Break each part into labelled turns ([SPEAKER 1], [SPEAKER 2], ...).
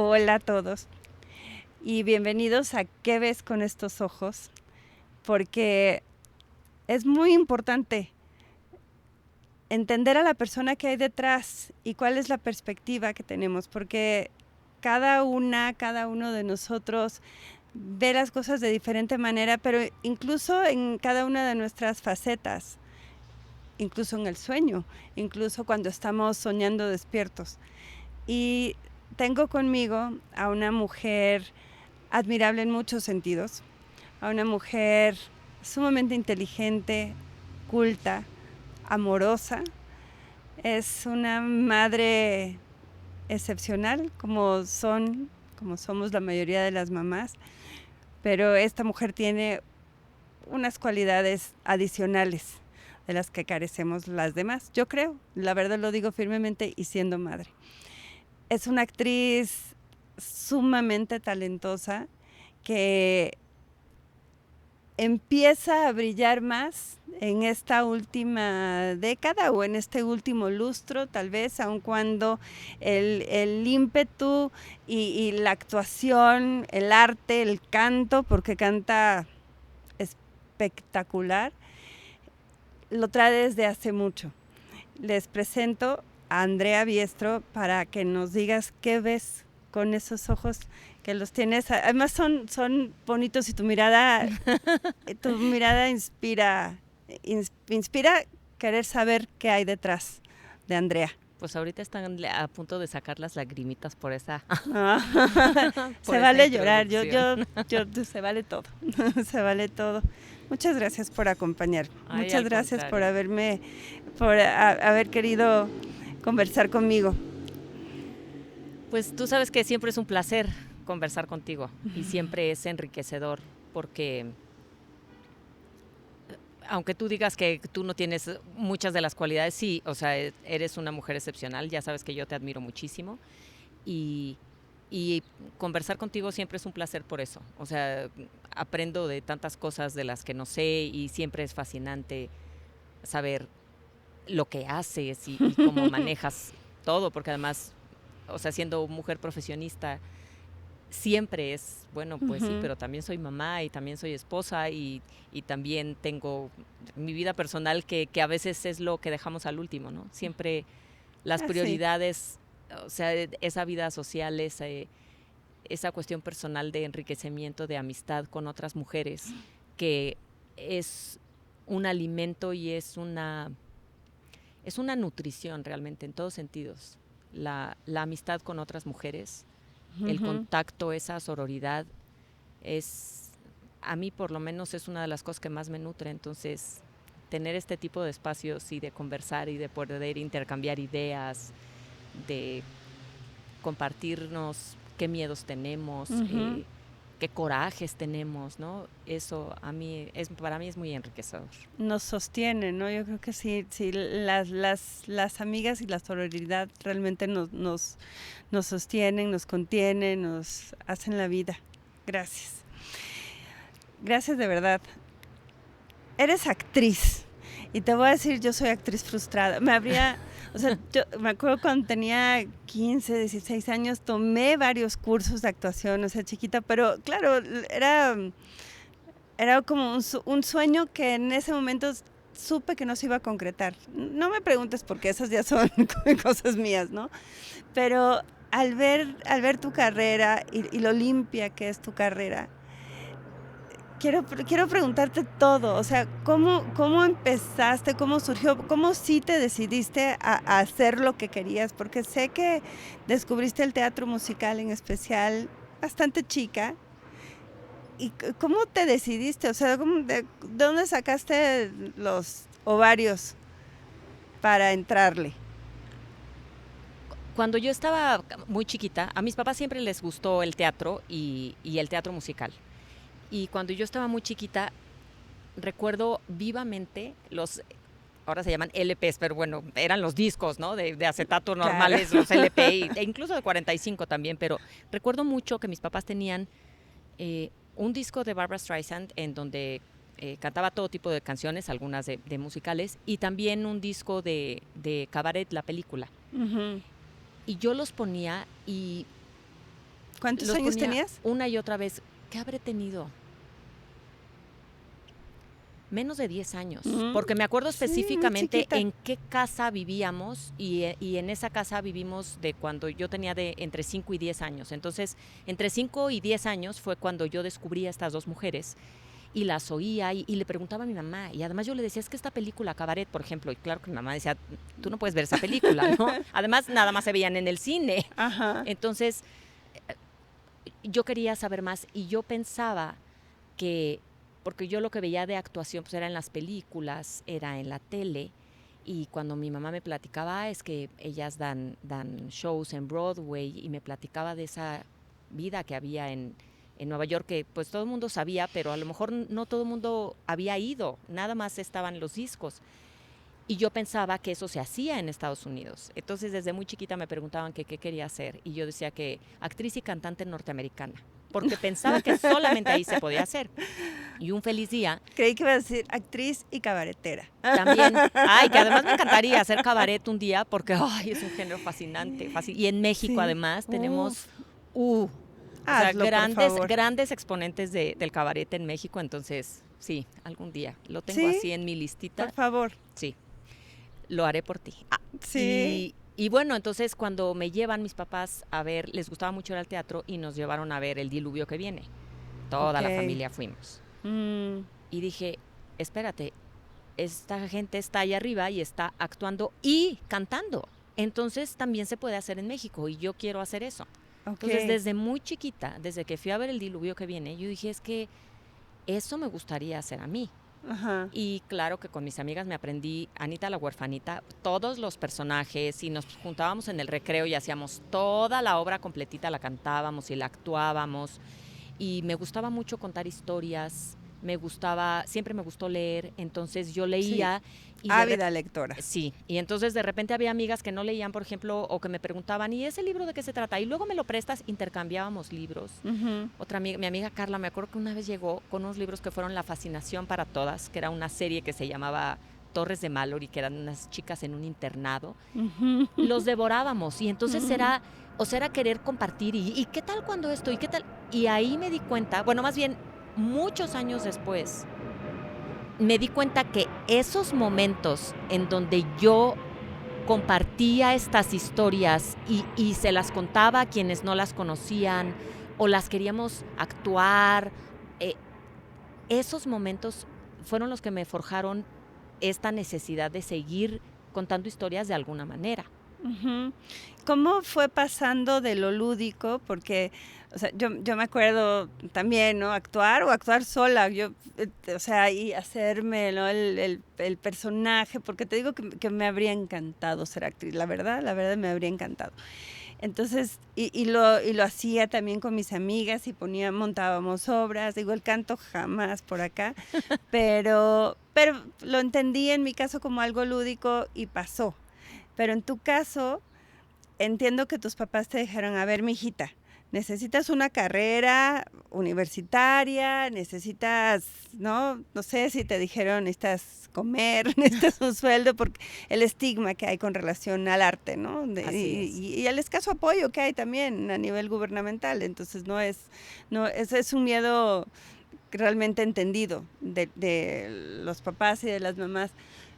[SPEAKER 1] Hola a todos y bienvenidos a ¿Qué ves con estos ojos? Porque es muy importante entender a la persona que hay detrás y cuál es la perspectiva que tenemos, porque cada uno de nosotros ve las cosas de diferente manera, pero incluso en cada una de nuestras facetas, incluso en el sueño, incluso cuando estamos soñando despiertos. Y tengo conmigo a una mujer admirable en muchos sentidos, a una mujer sumamente inteligente, culta, amorosa. Es una madre excepcional, como somos la mayoría de las mamás, pero esta mujer tiene unas cualidades adicionales de las que carecemos las demás, yo creo, la verdad lo digo firmemente y siendo madre. Es una actriz sumamente talentosa que empieza a brillar más en esta última década o en este último lustro, tal vez, aun cuando el ímpetu y la actuación, el arte, el canto, porque canta espectacular, lo trae desde hace mucho. Les presento a Andrea Biestro para que nos digas qué ves con esos ojos que los tienes. Además son bonitos y tu mirada inspira querer saber qué hay detrás de Andrea.
[SPEAKER 2] Pues ahorita están a punto de sacar las lagrimitas por esa.
[SPEAKER 1] Se vale llorar, yo se vale todo, se vale todo. Muchas gracias por acompañarme.
[SPEAKER 2] Ay,
[SPEAKER 1] Muchas gracias contrario. por haber querido conversar conmigo.
[SPEAKER 2] Pues tú sabes que siempre es un placer conversar contigo y siempre es enriquecedor porque aunque tú digas que tú no tienes muchas de las cualidades, sí, o sea, eres una mujer excepcional, ya sabes que yo te admiro muchísimo y conversar contigo siempre es un placer por eso. O sea, aprendo de tantas cosas de las que no sé y siempre es fascinante saber lo que haces y cómo manejas todo, porque además, o sea, siendo mujer profesionista, siempre es, bueno, pues sí, pero también soy mamá y también soy esposa y también tengo mi vida personal que a veces es lo que dejamos al último, ¿no? Siempre las prioridades, o sea, esa vida social, esa cuestión personal de enriquecimiento, de amistad con otras mujeres, que es un alimento y es una nutrición realmente en todos sentidos. La amistad con otras mujeres, el contacto, esa sororidad, a mí por lo menos es una de las cosas que más me nutre. Entonces, tener este tipo de espacios y de conversar y de poder intercambiar ideas, de compartirnos qué miedos tenemos, qué corajes tenemos, ¿no? Eso para mí es muy enriquecedor.
[SPEAKER 1] Nos sostiene, ¿no? Yo creo que sí, las amigas y la sororidad realmente nos sostienen, nos contienen, nos hacen la vida. Gracias. Gracias de verdad. Eres actriz. Y te voy a decir, yo soy actriz frustrada. Yo me acuerdo cuando tenía 15, 16 años, tomé varios cursos de actuación, o sea, chiquita, pero claro, era como un sueño que en ese momento supe que no se iba a concretar. No me preguntes porque esas ya son cosas mías, ¿no? Pero al ver tu carrera y lo limpia que es tu carrera, quiero preguntarte todo, o sea, ¿cómo empezaste, cómo surgió, cómo sí te decidiste a hacer lo que querías? Porque sé que descubriste el teatro musical en especial bastante chica. ¿Y cómo te decidiste? O sea, ¿de dónde sacaste los ovarios para entrarle?
[SPEAKER 2] Cuando yo estaba muy chiquita, a mis papás siempre les gustó el teatro y el teatro musical. Y cuando yo estaba muy chiquita, recuerdo vivamente ahora se llaman LPs, pero bueno, eran los discos, ¿no? De acetato normales, claro. Los LP, e incluso de 45 también, pero recuerdo mucho que mis papás tenían un disco de Barbra Streisand en donde cantaba todo tipo de canciones, algunas de musicales, y también un disco de Cabaret, la película. Y yo los ponía y
[SPEAKER 1] ¿Cuántos
[SPEAKER 2] Los
[SPEAKER 1] años
[SPEAKER 2] ponía
[SPEAKER 1] tenías?
[SPEAKER 2] una y otra vez. ¿Qué habré tenido? Menos de 10 años, porque me acuerdo
[SPEAKER 1] Sí, muy
[SPEAKER 2] específicamente
[SPEAKER 1] chiquita.
[SPEAKER 2] en qué casa vivíamos y en esa casa vivimos de cuando yo tenía de entre 5 y 10 años. Entonces, entre 5 y 10 años fue cuando yo descubrí a estas dos mujeres y las oía y le preguntaba a mi mamá. Y además yo le decía, es que esta película, Cabaret, por ejemplo, y claro que mi mamá decía, tú no puedes ver esa película, ¿no? Además, nada más se veían en el cine.
[SPEAKER 1] Ajá.
[SPEAKER 2] Entonces, yo quería saber más y yo pensaba que, porque yo lo que veía de actuación pues era en las películas, era en la tele, y cuando mi mamá me platicaba, es que ellas dan shows en Broadway, y me platicaba de esa vida que había en Nueva York, que pues todo el mundo sabía, pero a lo mejor no todo el mundo había ido, nada más estaban los discos. Y yo pensaba que eso se hacía en Estados Unidos. Entonces, desde muy chiquita me preguntaban que qué quería hacer. Y yo decía que actriz y cantante norteamericana, porque pensaba que solamente ahí se podía hacer. Y un feliz día
[SPEAKER 1] Creí que iba a decir actriz y cabaretera.
[SPEAKER 2] también, ay, que además me encantaría hacer cabaret un día, porque ay, es un género fascinante. Y en México,
[SPEAKER 1] Sí.
[SPEAKER 2] además, tenemos,
[SPEAKER 1] Uf.
[SPEAKER 2] o sea,
[SPEAKER 1] Hazlo, por favor.
[SPEAKER 2] grandes exponentes del cabaret en México. Entonces, sí, algún día. Lo tengo
[SPEAKER 1] Sí,
[SPEAKER 2] así en mi
[SPEAKER 1] por
[SPEAKER 2] listita.
[SPEAKER 1] favor.
[SPEAKER 2] Sí. Lo haré por ti.
[SPEAKER 1] Sí.
[SPEAKER 2] Y bueno, entonces cuando me llevan mis papás a ver, les gustaba mucho ir al teatro y nos llevaron a ver El Diluvio que viene. Toda la
[SPEAKER 1] Ok.
[SPEAKER 2] familia fuimos.
[SPEAKER 1] Mm,
[SPEAKER 2] Y dije, espérate, esta gente está ahí arriba y está actuando y cantando. Entonces también se puede hacer en México y yo quiero hacer eso.
[SPEAKER 1] ok.
[SPEAKER 2] Entonces desde muy chiquita, desde que fui a ver El Diluvio que viene, yo dije, es que eso me gustaría hacer a mí.
[SPEAKER 1] Ajá.
[SPEAKER 2] Y claro que con mis amigas me aprendí Anita la huerfanita, todos los personajes, y nos juntábamos en el recreo y hacíamos toda la obra completita, la cantábamos y la actuábamos. Y me gustaba mucho contar historias, siempre me gustó leer, entonces yo
[SPEAKER 1] Sí.
[SPEAKER 2] leía y
[SPEAKER 1] Ávida lectora.
[SPEAKER 2] sí, y entonces de repente había amigas que no leían, por ejemplo, o que me preguntaban, ¿y ese libro de qué se trata? Y luego me lo prestas, intercambiábamos libros.
[SPEAKER 1] Ujú.
[SPEAKER 2] Otra amiga, mi amiga Carla, me acuerdo que una vez llegó con unos libros que fueron La fascinación para todas, que era una serie que se llamaba Torres de Mallory, que eran unas chicas en un internado.
[SPEAKER 1] Ujú.
[SPEAKER 2] Los devorábamos y entonces
[SPEAKER 1] Ujú.
[SPEAKER 2] era querer compartir y qué tal cuando esto y qué tal. Y ahí me di cuenta, bueno, más bien muchos años después, me di cuenta que esos momentos en donde yo compartía estas historias y se las contaba a quienes no las conocían o las queríamos actuar, eh, esos momentos fueron los que me forjaron esta necesidad de seguir contando historias de alguna manera.
[SPEAKER 1] Ujú. ¿Cómo fue pasando de lo lúdico? Porque, o sea, yo me acuerdo también, ¿no? Actuar o actuar sola, o sea, y hacerme, ¿no? El personaje, porque te digo que me habría encantado ser actriz, la verdad me habría encantado. Entonces, y lo hacía también con mis amigas y montábamos obras, digo, el canto jamás por acá, pero lo entendí en mi caso como algo lúdico y pasó. Pero en tu caso, entiendo que tus papás te dijeron, a ver, mijita, necesitas una carrera universitaria, necesitas, no sé si te dijeron, necesitas comer, necesitas un sueldo, porque el estigma que hay con relación al arte, ¿no?
[SPEAKER 2] Así es.
[SPEAKER 1] Y el escaso apoyo que hay también a nivel gubernamental. Entonces, es un miedo realmente entendido de los papás y de las mamás.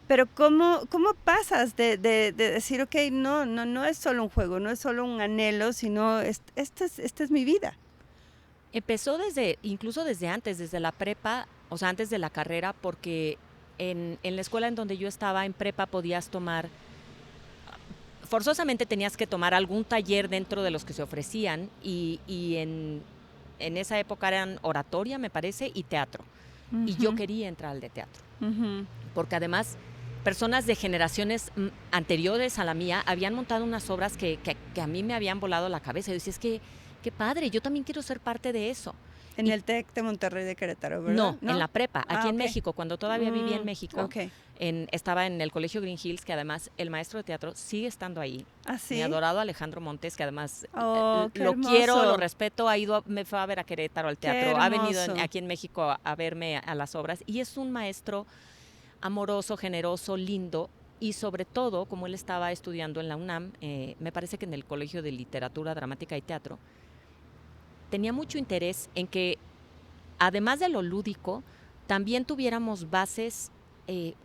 [SPEAKER 1] Pero ¿cómo pasas de decir, ok, no es solo un juego, no es solo un anhelo, sino esta es mi vida?
[SPEAKER 2] Empezó incluso desde antes, desde la prepa, o sea, antes de la carrera, porque en la escuela en donde yo estaba, en prepa, podías tomar, forzosamente tenías que tomar algún taller dentro de los que se ofrecían, y en esa época eran oratoria, me parece, y teatro. Y yo
[SPEAKER 1] Ujú,
[SPEAKER 2] quería entrar al de teatro,
[SPEAKER 1] ujú.
[SPEAKER 2] porque además personas de generaciones anteriores a la mía habían montado unas obras que a mí me habían volado la cabeza. Yo decía, es que qué padre, yo también quiero ser parte de eso.
[SPEAKER 1] En
[SPEAKER 2] Y
[SPEAKER 1] el TEC de Monterrey de Querétaro, ¿verdad?
[SPEAKER 2] no, en la prepa, aquí
[SPEAKER 1] Ah,
[SPEAKER 2] en
[SPEAKER 1] ok.
[SPEAKER 2] México, cuando todavía vivía en México,
[SPEAKER 1] Ok.
[SPEAKER 2] estaba en el Colegio Green Hills, que además el maestro de teatro sigue estando ahí.
[SPEAKER 1] ¿Ah,
[SPEAKER 2] Mi
[SPEAKER 1] sí?
[SPEAKER 2] adorado Alejandro Montes, que además
[SPEAKER 1] Oh, qué
[SPEAKER 2] lo quiero, lo
[SPEAKER 1] hermoso.
[SPEAKER 2] respeto, me fue a ver a Querétaro al
[SPEAKER 1] Qué
[SPEAKER 2] teatro, ha venido
[SPEAKER 1] hermoso.
[SPEAKER 2] aquí en México a verme a las obras, y es un maestro amoroso, generoso, lindo, y sobre todo, como él estaba estudiando en la UNAM, me parece que en el Colegio de Literatura Dramática y Teatro, tenía mucho interés en que, además de lo lúdico, también tuviéramos bases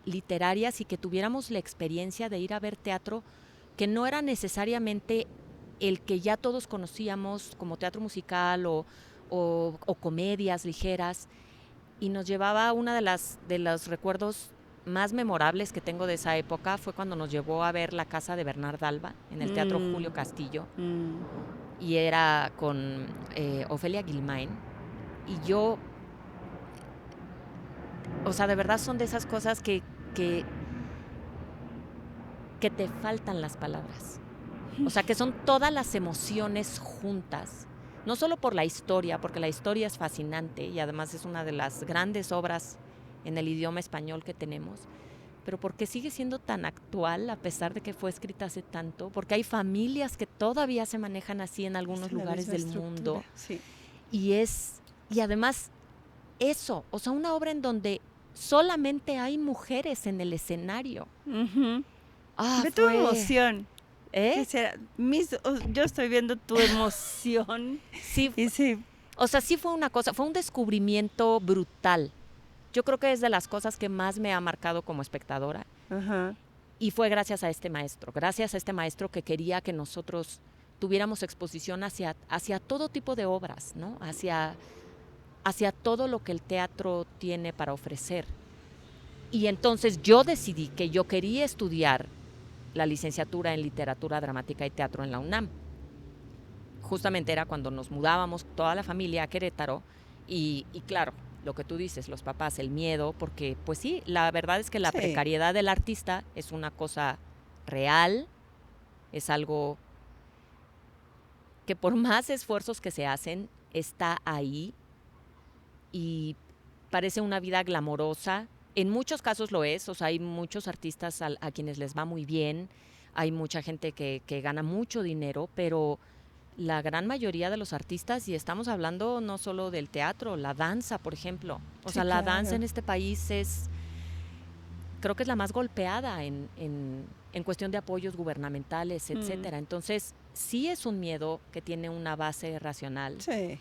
[SPEAKER 2] literarias y que tuviéramos la experiencia de ir a ver teatro que no era necesariamente el que ya todos conocíamos como teatro musical o comedias ligeras, y nos llevaba a una de los recuerdos más memorables que tengo de esa época fue cuando nos llevó a ver La Casa de Bernard Alba en el Teatro Julio Castillo, y era con Ofelia Guilmain, y yo, o sea, de verdad son de esas cosas que te faltan las palabras. O sea, que son todas las emociones juntas. No solo por la historia, porque la historia es fascinante y además es una de las grandes obras en el idioma español que tenemos, pero porque sigue siendo tan actual a pesar de que fue escrita hace tanto, porque hay familias que todavía se manejan así en algunos lugares del mundo.
[SPEAKER 1] Sí.
[SPEAKER 2] Y además eso, o sea, una obra en donde solamente hay mujeres en el escenario.
[SPEAKER 1] Ve tu emoción.
[SPEAKER 2] ¿Eh?
[SPEAKER 1] Yo estoy viendo tu emoción.
[SPEAKER 2] Sí,
[SPEAKER 1] sí.
[SPEAKER 2] O sea, sí fue una cosa, fue un descubrimiento brutal. Yo creo que es de las cosas que más me ha marcado como espectadora.
[SPEAKER 1] Ajá.
[SPEAKER 2] Y fue gracias a este maestro que quería que nosotros tuviéramos exposición hacia todo tipo de obras, ¿no? Hacia todo lo que el teatro tiene para ofrecer. Y entonces yo decidí que yo quería estudiar la licenciatura en literatura dramática y teatro en la UNAM. Justamente era cuando nos mudábamos toda la familia a Querétaro y claro, lo que tú dices, los papás, el miedo, porque pues sí, la verdad es que la precariedad del artista es una cosa real, es algo que por más esfuerzos que se hacen, está ahí y parece una vida glamorosa. En muchos casos lo es, o sea, hay muchos artistas a quienes les va muy bien, hay mucha gente que gana mucho dinero, pero la gran mayoría de los artistas, y estamos hablando no solo del teatro, la danza, por ejemplo, la danza en este país creo que es la más golpeada en cuestión de apoyos gubernamentales, etcétera. Entonces, sí es un miedo que tiene una base racional.
[SPEAKER 1] Sí.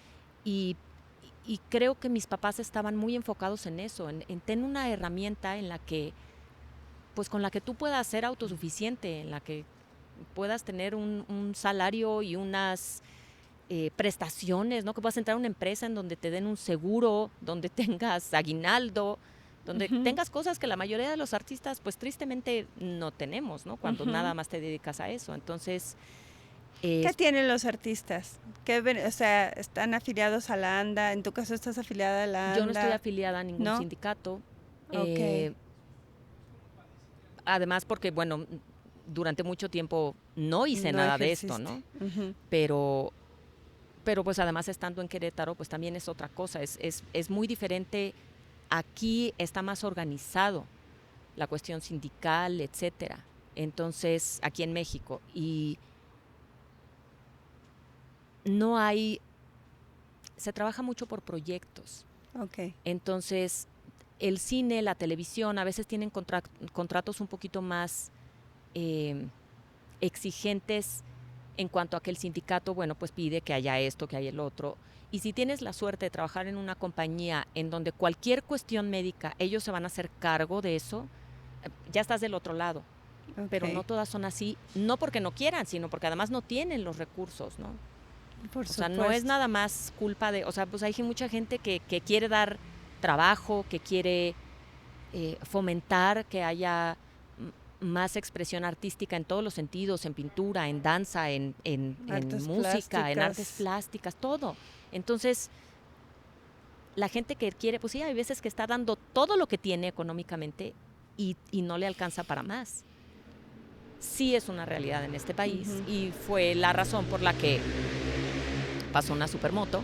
[SPEAKER 2] Y creo que mis papás estaban muy enfocados en eso, en tener una herramienta en la que, pues con la que tú puedas ser autosuficiente, en la que puedas tener un salario y unas prestaciones, ¿no? Que puedas entrar a una empresa en donde te den un seguro, donde tengas aguinaldo, donde tengas cosas que la mayoría de los artistas, pues tristemente no tenemos, ¿no? Cuando nada más te dedicas a eso. Entonces,
[SPEAKER 1] ¿qué tienen los artistas? ¿Están afiliados a la ANDA? ¿En tu caso estás afiliada a la ANDA?
[SPEAKER 2] Yo no estoy afiliada a ningún sindicato.
[SPEAKER 1] Okay.
[SPEAKER 2] Además porque, bueno, durante mucho tiempo no hice nada de esto, ¿no? Pero pues además estando en Querétaro, pues también es otra cosa. Es muy diferente. Aquí está más organizado la cuestión sindical, etcétera. Entonces, aquí en México. Y no hay, se trabaja mucho por proyectos.
[SPEAKER 1] Okay.
[SPEAKER 2] Entonces, el cine, la televisión, a veces tienen contratos un poquito más exigentes en cuanto a que el sindicato, bueno, pues pide que haya esto, que haya el otro. Y si tienes la suerte de trabajar en una compañía en donde cualquier cuestión médica, ellos se van a hacer cargo de eso, ya estás del otro lado. Okay. Pero no todas son así, no porque no quieran, sino porque además no tienen los recursos, ¿no?
[SPEAKER 1] Por supuesto.
[SPEAKER 2] O sea, no es nada más culpa de, o sea, pues hay mucha gente que quiere dar trabajo, que quiere fomentar que haya más expresión artística en todos los sentidos, en pintura, en danza, en música, en artes plásticas, todo. Entonces, la gente que quiere, pues sí, hay veces que está dando todo lo que tiene económicamente y no le alcanza para más. Sí es una realidad en este país y fue la razón por la que pasó una supermoto,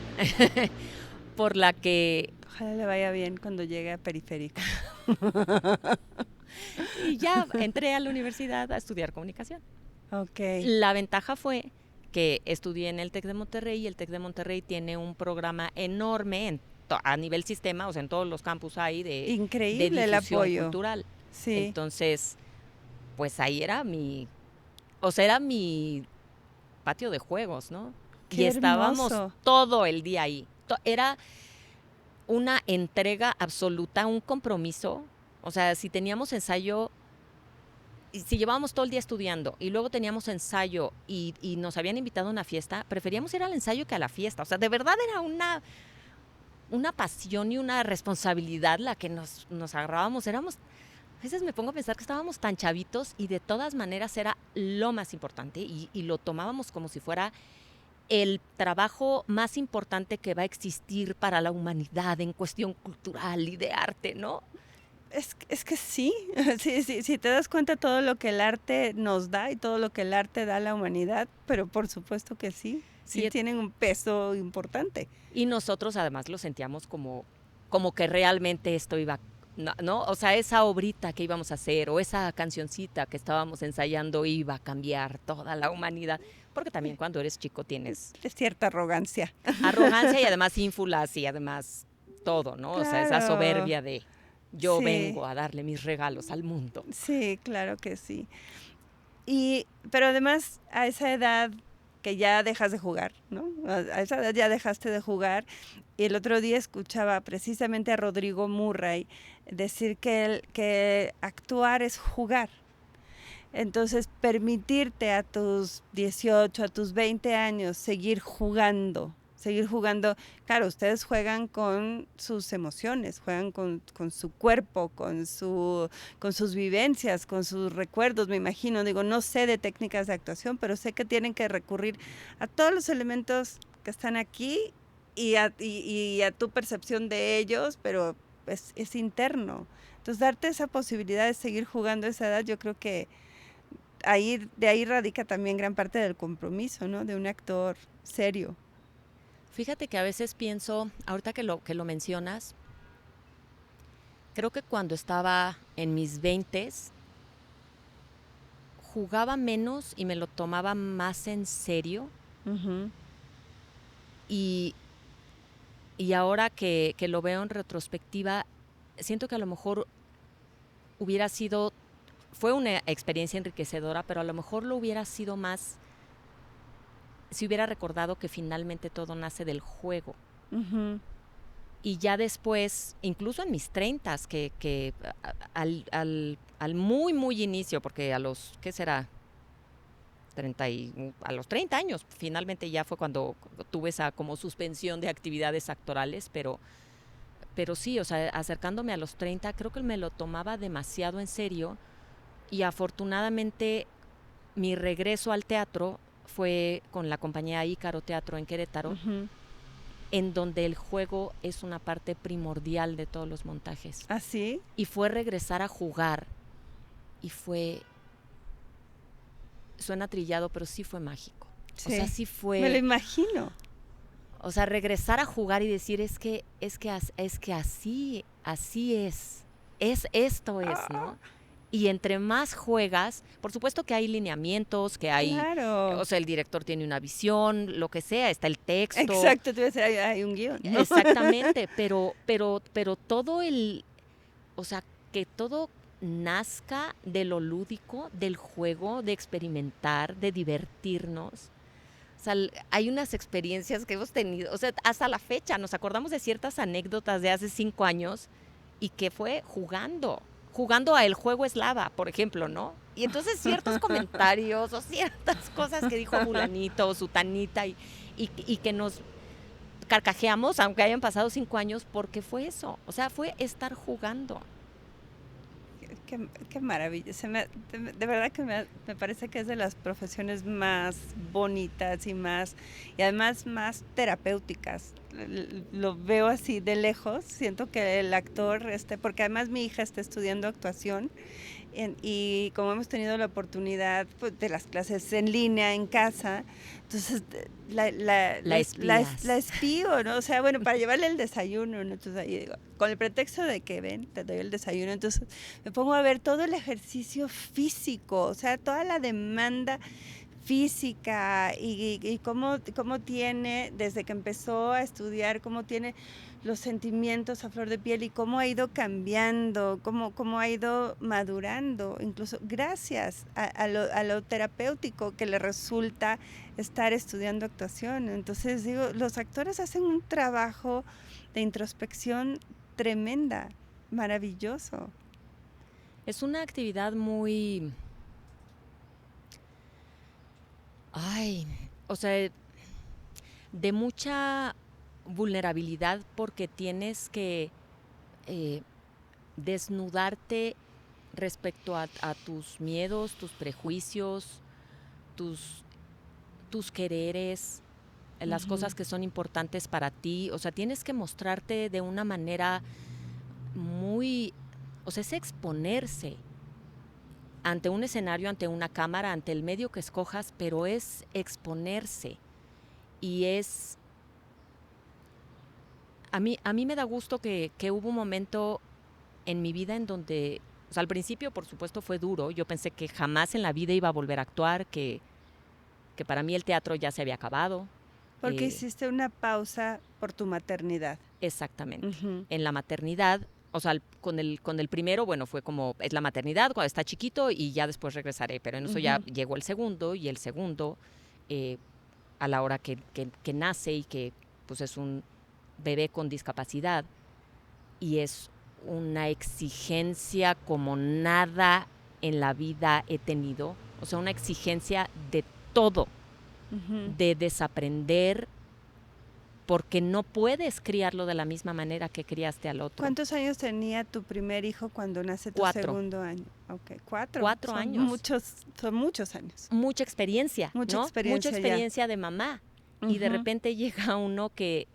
[SPEAKER 2] por la que...
[SPEAKER 1] Ojalá le vaya bien cuando llegue a Periférico.
[SPEAKER 2] Y ya entré a la universidad a estudiar comunicación.
[SPEAKER 1] Okay.
[SPEAKER 2] La ventaja fue que estudié en el TEC de Monterrey y el TEC de Monterrey tiene un programa enorme a nivel sistema, o sea, en todos los campus hay de
[SPEAKER 1] increíble
[SPEAKER 2] de
[SPEAKER 1] el apoyo
[SPEAKER 2] cultural.
[SPEAKER 1] Sí.
[SPEAKER 2] Entonces, pues ahí era mi patio de juegos, ¿no?
[SPEAKER 1] Qué
[SPEAKER 2] y estábamos
[SPEAKER 1] hermoso.
[SPEAKER 2] todo el día ahí. Era una entrega absoluta, un compromiso. O sea, si teníamos ensayo, y si llevábamos todo el día estudiando y luego teníamos ensayo y nos habían invitado a una fiesta, preferíamos ir al ensayo que a la fiesta. O sea, de verdad era una pasión y una responsabilidad la que nos agarrábamos. A veces me pongo a pensar que estábamos tan chavitos y de todas maneras era lo más importante y lo tomábamos como si fuera el trabajo más importante que va a existir para la humanidad en cuestión cultural y de arte, ¿no?
[SPEAKER 1] Es que sí, sí, sí, si te das cuenta todo lo que el arte nos da y todo lo que el arte da a la humanidad, pero por supuesto que sí, sí
[SPEAKER 2] Y,
[SPEAKER 1] tienen un peso importante.
[SPEAKER 2] y nosotros además lo sentíamos como que realmente esto iba, ¿no? O sea, esa obrita que íbamos a hacer o esa cancioncita que estábamos ensayando iba a cambiar toda la humanidad. Porque también cuando eres chico tienes
[SPEAKER 1] Es cierta arrogancia.
[SPEAKER 2] arrogancia y además ínfulas y además todo, ¿no? O sea, esa
[SPEAKER 1] Claro,
[SPEAKER 2] soberbia de yo
[SPEAKER 1] sí,
[SPEAKER 2] vengo a darle mis regalos al mundo.
[SPEAKER 1] sí, claro que sí. Pero además a esa edad que ya dejas de jugar, ¿no? A esa edad ya dejaste de jugar. Y el otro día escuchaba precisamente a Rodrigo Murray decir que actuar es jugar. Entonces, permitirte a tus 18, a tus 20 años seguir jugando, seguir jugando. Claro, ustedes juegan con sus emociones, juegan con su cuerpo, con sus vivencias, con sus recuerdos, me imagino. Digo, no sé de técnicas de actuación, pero sé que tienen que recurrir a todos los elementos que están aquí y a tu percepción de ellos, pero es interno. Entonces, darte esa posibilidad de seguir jugando a esa edad, yo creo que de ahí radica también gran parte del compromiso, ¿no? De un actor serio.
[SPEAKER 2] Fíjate que a veces pienso, ahorita que lo mencionas, creo que cuando estaba en mis 20 jugaba menos y me lo tomaba más en serio.
[SPEAKER 1] Ujú.
[SPEAKER 2] Y, y ahora que lo veo en retrospectiva, siento que a lo mejor hubiera sido, fue una experiencia enriquecedora, pero a lo mejor lo hubiera sido más si hubiera recordado que finalmente todo nace del juego.
[SPEAKER 1] Ujú.
[SPEAKER 2] Y ya después, incluso en mis 30, que al muy, muy inicio, porque a los, ¿qué será? A los 30 años, finalmente ya fue cuando tuve esa como suspensión de actividades actorales, pero sí, o sea, acercándome a los 30, creo que me lo tomaba demasiado en serio y afortunadamente mi regreso al teatro fue con la compañía Ícaro Teatro en Querétaro,
[SPEAKER 1] Ujú.
[SPEAKER 2] en donde el juego es una parte primordial de todos los montajes.
[SPEAKER 1] ¿Ah, sí?
[SPEAKER 2] Y fue regresar a jugar y suena trillado, pero sí fue mágico. O sea,
[SPEAKER 1] Sí.
[SPEAKER 2] sí
[SPEAKER 1] Me lo
[SPEAKER 2] fue,
[SPEAKER 1] imagino.
[SPEAKER 2] o sea, regresar a jugar y decir es que así esto es,
[SPEAKER 1] Ah,
[SPEAKER 2] ¿no? Y entre más juegas, por supuesto que hay lineamientos, que hay,
[SPEAKER 1] claro.
[SPEAKER 2] o sea, el director tiene una visión, lo que sea, está el texto,
[SPEAKER 1] Exacto, te iba a decir, hay un guión, ¿no?
[SPEAKER 2] exactamente, pero o sea, que todo nazca de lo lúdico, del juego, de experimentar, de divertirnos. O sea, hay unas experiencias que hemos tenido, o sea, hasta la fecha nos acordamos de ciertas anécdotas de hace 5 años y que fue jugando a El juego es lava, por ejemplo, ¿no? Y entonces ciertos comentarios o ciertas cosas que dijo fulanito o sutanita y que nos carcajeamos, aunque hayan pasado 5 años, porque fue eso, o sea, fue estar jugando.
[SPEAKER 1] Qué maravilla. De verdad que me parece que es de las profesiones más bonitas y además más terapéuticas. Lo veo así de lejos. Siento que el actor, porque además mi hija está estudiando actuación y como hemos tenido la oportunidad pues, de las clases en línea, en casa, entonces
[SPEAKER 2] La espías.
[SPEAKER 1] la espío, ¿no? O sea, bueno, para llevarle el desayuno, ¿no? Entonces ahí digo, con el pretexto de que ven, te doy el desayuno, entonces me pongo a ver todo el ejercicio físico, o sea, toda la demanda física y cómo tiene, desde que empezó a estudiar, cómo tiene los sentimientos a flor de piel y cómo ha ido cambiando, cómo ha ido madurando, incluso gracias a lo terapéutico que le resulta estar estudiando actuación. Entonces digo, los actores hacen un trabajo de introspección tremenda, maravilloso.
[SPEAKER 2] Es una actividad muy... o sea, de mucha vulnerabilidad porque tienes que desnudarte respecto a tus miedos, tus prejuicios, tus quereres, las cosas que son importantes para ti. O sea, tienes que mostrarte de una manera muy... O sea, es exponerse ante un escenario, ante una cámara, ante el medio que escojas, pero es exponerse. Y es... A mí me da gusto que hubo un momento en mi vida en donde... O sea, al principio, por supuesto, fue duro. Yo pensé que jamás en la vida iba a volver a actuar, que para mí el teatro ya se había acabado.
[SPEAKER 1] Porque hiciste una pausa por tu maternidad.
[SPEAKER 2] Exactamente. En la maternidad, o sea, con el primero, bueno, fue como, es la maternidad cuando está chiquito y ya después regresaré. Pero en eso ya llegó el segundo, y el segundo, a la hora que nace y que pues es un bebé con discapacidad, y es una exigencia como nada en la vida he tenido. O sea, una exigencia de todo, de desaprender, porque no puedes criarlo de la misma manera que criaste al otro.
[SPEAKER 1] ¿Cuántos años tenía tu primer hijo cuando nace tu
[SPEAKER 2] 4.
[SPEAKER 1] segundo año? Okay, 4.
[SPEAKER 2] 4 años.
[SPEAKER 1] Son muchos años.
[SPEAKER 2] Mucha experiencia,
[SPEAKER 1] Mucha
[SPEAKER 2] ¿no?
[SPEAKER 1] experiencia,
[SPEAKER 2] Mucha experiencia de mamá. Y de repente llega uno que,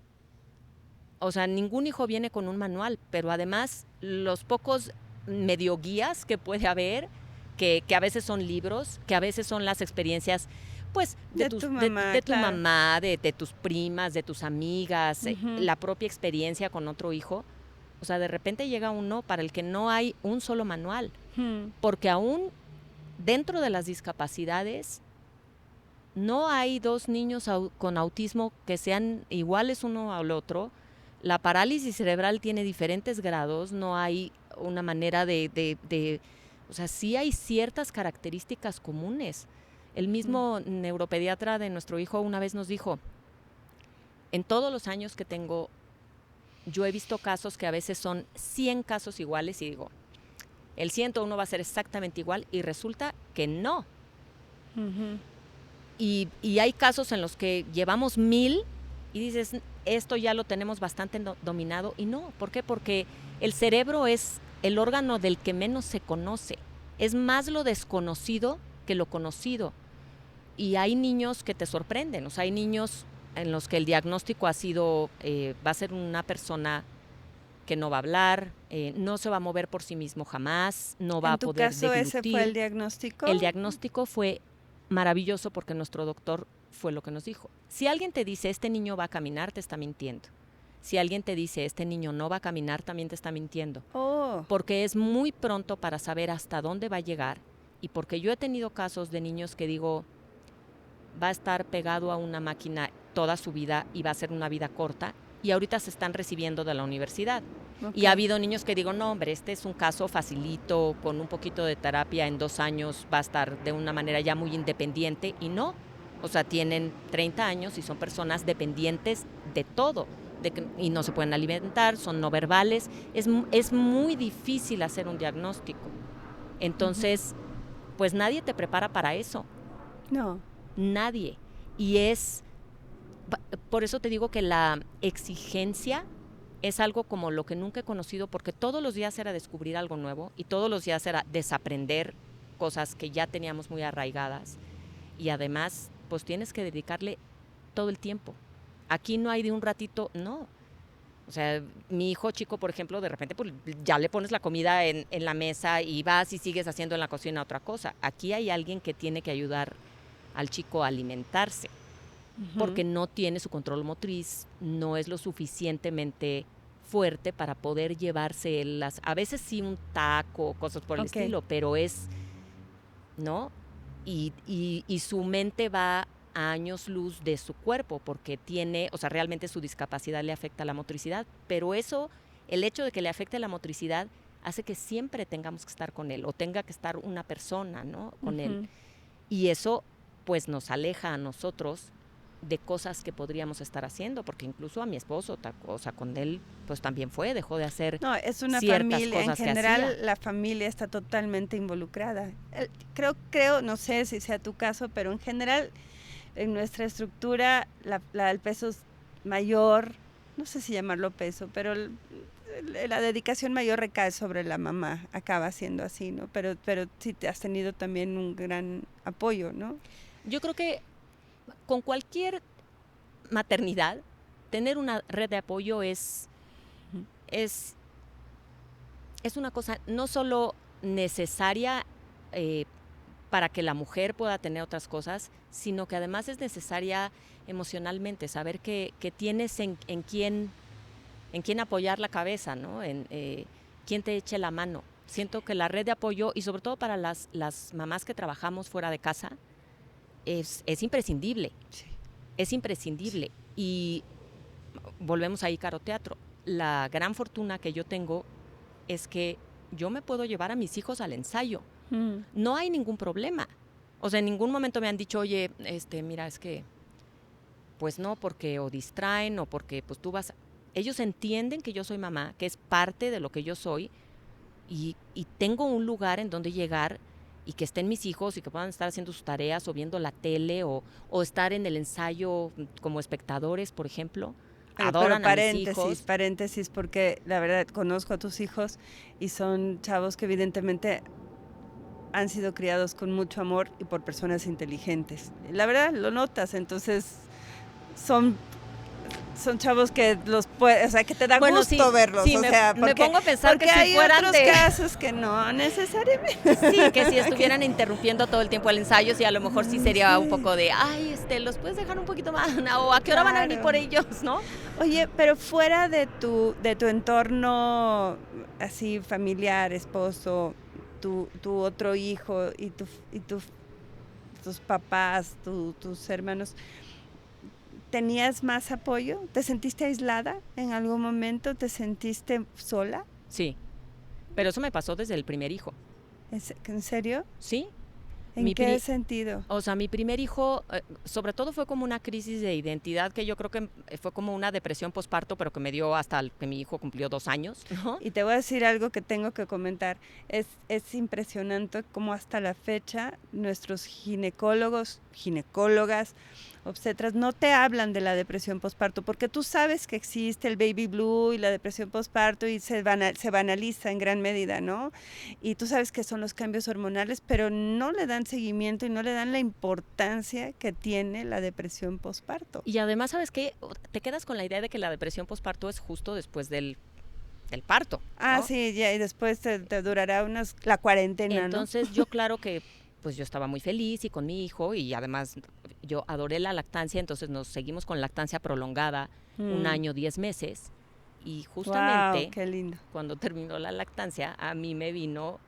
[SPEAKER 2] o sea, ningún hijo viene con un manual, pero además los pocos medio guías que puede haber, que a veces son libros, que a veces son las experiencias, pues, de tu mamá, de tus primas, de tus amigas, la propia experiencia con otro hijo. O sea, de repente llega uno para el que no hay un solo manual, porque aún dentro de las discapacidades no hay 2 niños con autismo que sean iguales uno al otro. La parálisis cerebral tiene diferentes grados, no hay una manera o sea, sí hay ciertas características comunes. El mismo neuropediatra de nuestro hijo una vez nos dijo, en todos los años que tengo, yo he visto casos que a veces son 100 casos iguales y digo, el 101 va a ser exactamente igual, y resulta que no. Y hay casos en los que llevamos 1000 y dices, esto ya lo tenemos bastante dominado, y no. ¿Por qué? Porque el cerebro es el órgano del que menos se conoce. Es más lo desconocido que lo conocido. Y hay niños que te sorprenden. O sea, hay niños en los que el diagnóstico ha sido, va a ser una persona que no va a hablar, no se va a mover por sí mismo jamás, no va a poder deglutir.
[SPEAKER 1] ¿En tu caso ese fue el diagnóstico?
[SPEAKER 2] El diagnóstico fue maravilloso porque nuestro doctor fue lo que nos dijo. Si alguien te dice, este niño va a caminar, te está mintiendo. Si alguien te dice, este niño no va a caminar, también te está mintiendo. Porque es muy pronto para saber hasta dónde va a llegar. Y porque yo he tenido casos de niños que digo, va a estar pegado a una máquina toda su vida y va a ser una vida corta, y ahorita se están recibiendo de la universidad. Y ha habido niños que digo, no, hombre, este es un caso facilito, con un poquito de terapia en 2 años va a estar de una manera ya muy independiente, y no. O sea, tienen 30 años y son personas dependientes de todo, y no se pueden alimentar, son no verbales. Es muy difícil hacer un diagnóstico. Entonces, pues nadie te prepara para eso.
[SPEAKER 1] No.
[SPEAKER 2] Nadie. Y por eso te digo que la exigencia es algo como lo que nunca he conocido, porque todos los días era descubrir algo nuevo y todos los días era desaprender cosas que ya teníamos muy arraigadas, y además pues tienes que dedicarle todo el tiempo. Aquí no hay de un ratito, no. O sea, mi hijo chico, por ejemplo, de repente pues, ya le pones la comida en la mesa y vas y sigues haciendo en la cocina otra cosa. Aquí hay alguien que tiene que ayudar al chico a alimentarse, porque no tiene su control motriz, no es lo suficientemente fuerte para poder llevarse a veces sí un taco, cosas por el estilo, pero es, ¿no? Y su mente va a años luz de su cuerpo, porque tiene, o sea, realmente su discapacidad le afecta la motricidad, pero eso, el hecho de que le afecte la motricidad, hace que siempre tengamos que estar con él, o tenga que estar una persona, ¿no?, con él. Y eso, pues, nos aleja a nosotros de cosas que podríamos estar haciendo, porque incluso a mi esposo, o sea, con él, pues también dejó de hacer
[SPEAKER 1] No, es una
[SPEAKER 2] ciertas
[SPEAKER 1] familia, en
[SPEAKER 2] cosas que
[SPEAKER 1] general
[SPEAKER 2] hacía.
[SPEAKER 1] la familia está totalmente involucrada. Creo, no sé si sea tu caso, pero en general en nuestra estructura el peso es mayor, no sé si llamarlo peso, pero la dedicación mayor recae sobre la mamá, acaba siendo así, ¿no? Pero sí te has tenido también un gran apoyo, ¿no?
[SPEAKER 2] Yo creo que con cualquier maternidad, tener una red de apoyo es una cosa no solo necesaria para que la mujer pueda tener otras cosas, sino que además es necesaria emocionalmente, saber que tienes en quién apoyar la cabeza, ¿no? En quién te eche la mano. Siento que la red de apoyo, y sobre todo para las mamás que trabajamos fuera de casa, es imprescindible.
[SPEAKER 1] Sí.
[SPEAKER 2] Es imprescindible. Sí. Y volvemos a Ícaro Teatro. La gran fortuna que yo tengo es que yo me puedo llevar a mis hijos al ensayo. No hay ningún problema. O sea, en ningún momento me han dicho, oye, mira, es que, pues no, porque o distraen o porque pues tú vas. Ellos entienden que yo soy mamá, que es parte de lo que yo soy, y tengo un lugar en donde llegar y que estén mis hijos y que puedan estar haciendo sus tareas o viendo la tele o estar en el ensayo como espectadores, por ejemplo. Adoran a mis hijos.
[SPEAKER 1] Paréntesis, porque la verdad conozco a tus hijos y son chavos que evidentemente han sido criados con mucho amor y por personas inteligentes. La verdad lo notas, entonces son chavos que o sea, que te da gusto
[SPEAKER 2] sí,
[SPEAKER 1] verlos.
[SPEAKER 2] Sí,
[SPEAKER 1] o sea,
[SPEAKER 2] me pongo a pensar que
[SPEAKER 1] hay
[SPEAKER 2] si fueran
[SPEAKER 1] otros casos que no necesariamente.
[SPEAKER 2] Sí, que si estuvieran interrumpiendo todo el tiempo el ensayo, sí, a lo mejor sí sería un poco de, ay, los puedes dejar un poquito más, o a qué hora van a venir por ellos, ¿no?
[SPEAKER 1] Oye, pero fuera de tu entorno así familiar, esposo, tu otro hijo y tus papás, tus hermanos, ¿tenías más apoyo? ¿Te sentiste aislada en algún momento? ¿Te sentiste sola?
[SPEAKER 2] Sí, pero eso me pasó desde el primer hijo.
[SPEAKER 1] ¿En serio?
[SPEAKER 2] Sí.
[SPEAKER 1] ¿En qué sentido?
[SPEAKER 2] O sea, mi primer hijo, sobre todo fue como una crisis de identidad, que yo creo que fue como una depresión posparto, pero que me dio hasta que mi hijo cumplió 2 años, ¿no?
[SPEAKER 1] Y te voy a decir algo que tengo que comentar. Es impresionante cómo hasta la fecha nuestros ginecólogas, obstetras, no te hablan de la depresión posparto, porque tú sabes que existe el baby blue y la depresión posparto y se banaliza en gran medida, ¿no? Y tú sabes que son los cambios hormonales, pero no le dan seguimiento y no le dan la importancia que tiene la depresión posparto.
[SPEAKER 2] Y además, ¿sabes qué? Te quedas con la idea de que la depresión posparto es justo después del parto, ¿no?
[SPEAKER 1] Sí, ya, y después te durará la cuarentena,
[SPEAKER 2] Entonces,
[SPEAKER 1] ¿no?
[SPEAKER 2] yo claro que pues yo estaba muy feliz y con mi hijo, y además yo adoré la lactancia, entonces nos seguimos con lactancia prolongada 1 año, 10 meses, y justamente
[SPEAKER 1] qué lindo.
[SPEAKER 2] Cuando terminó la lactancia, a mí me vino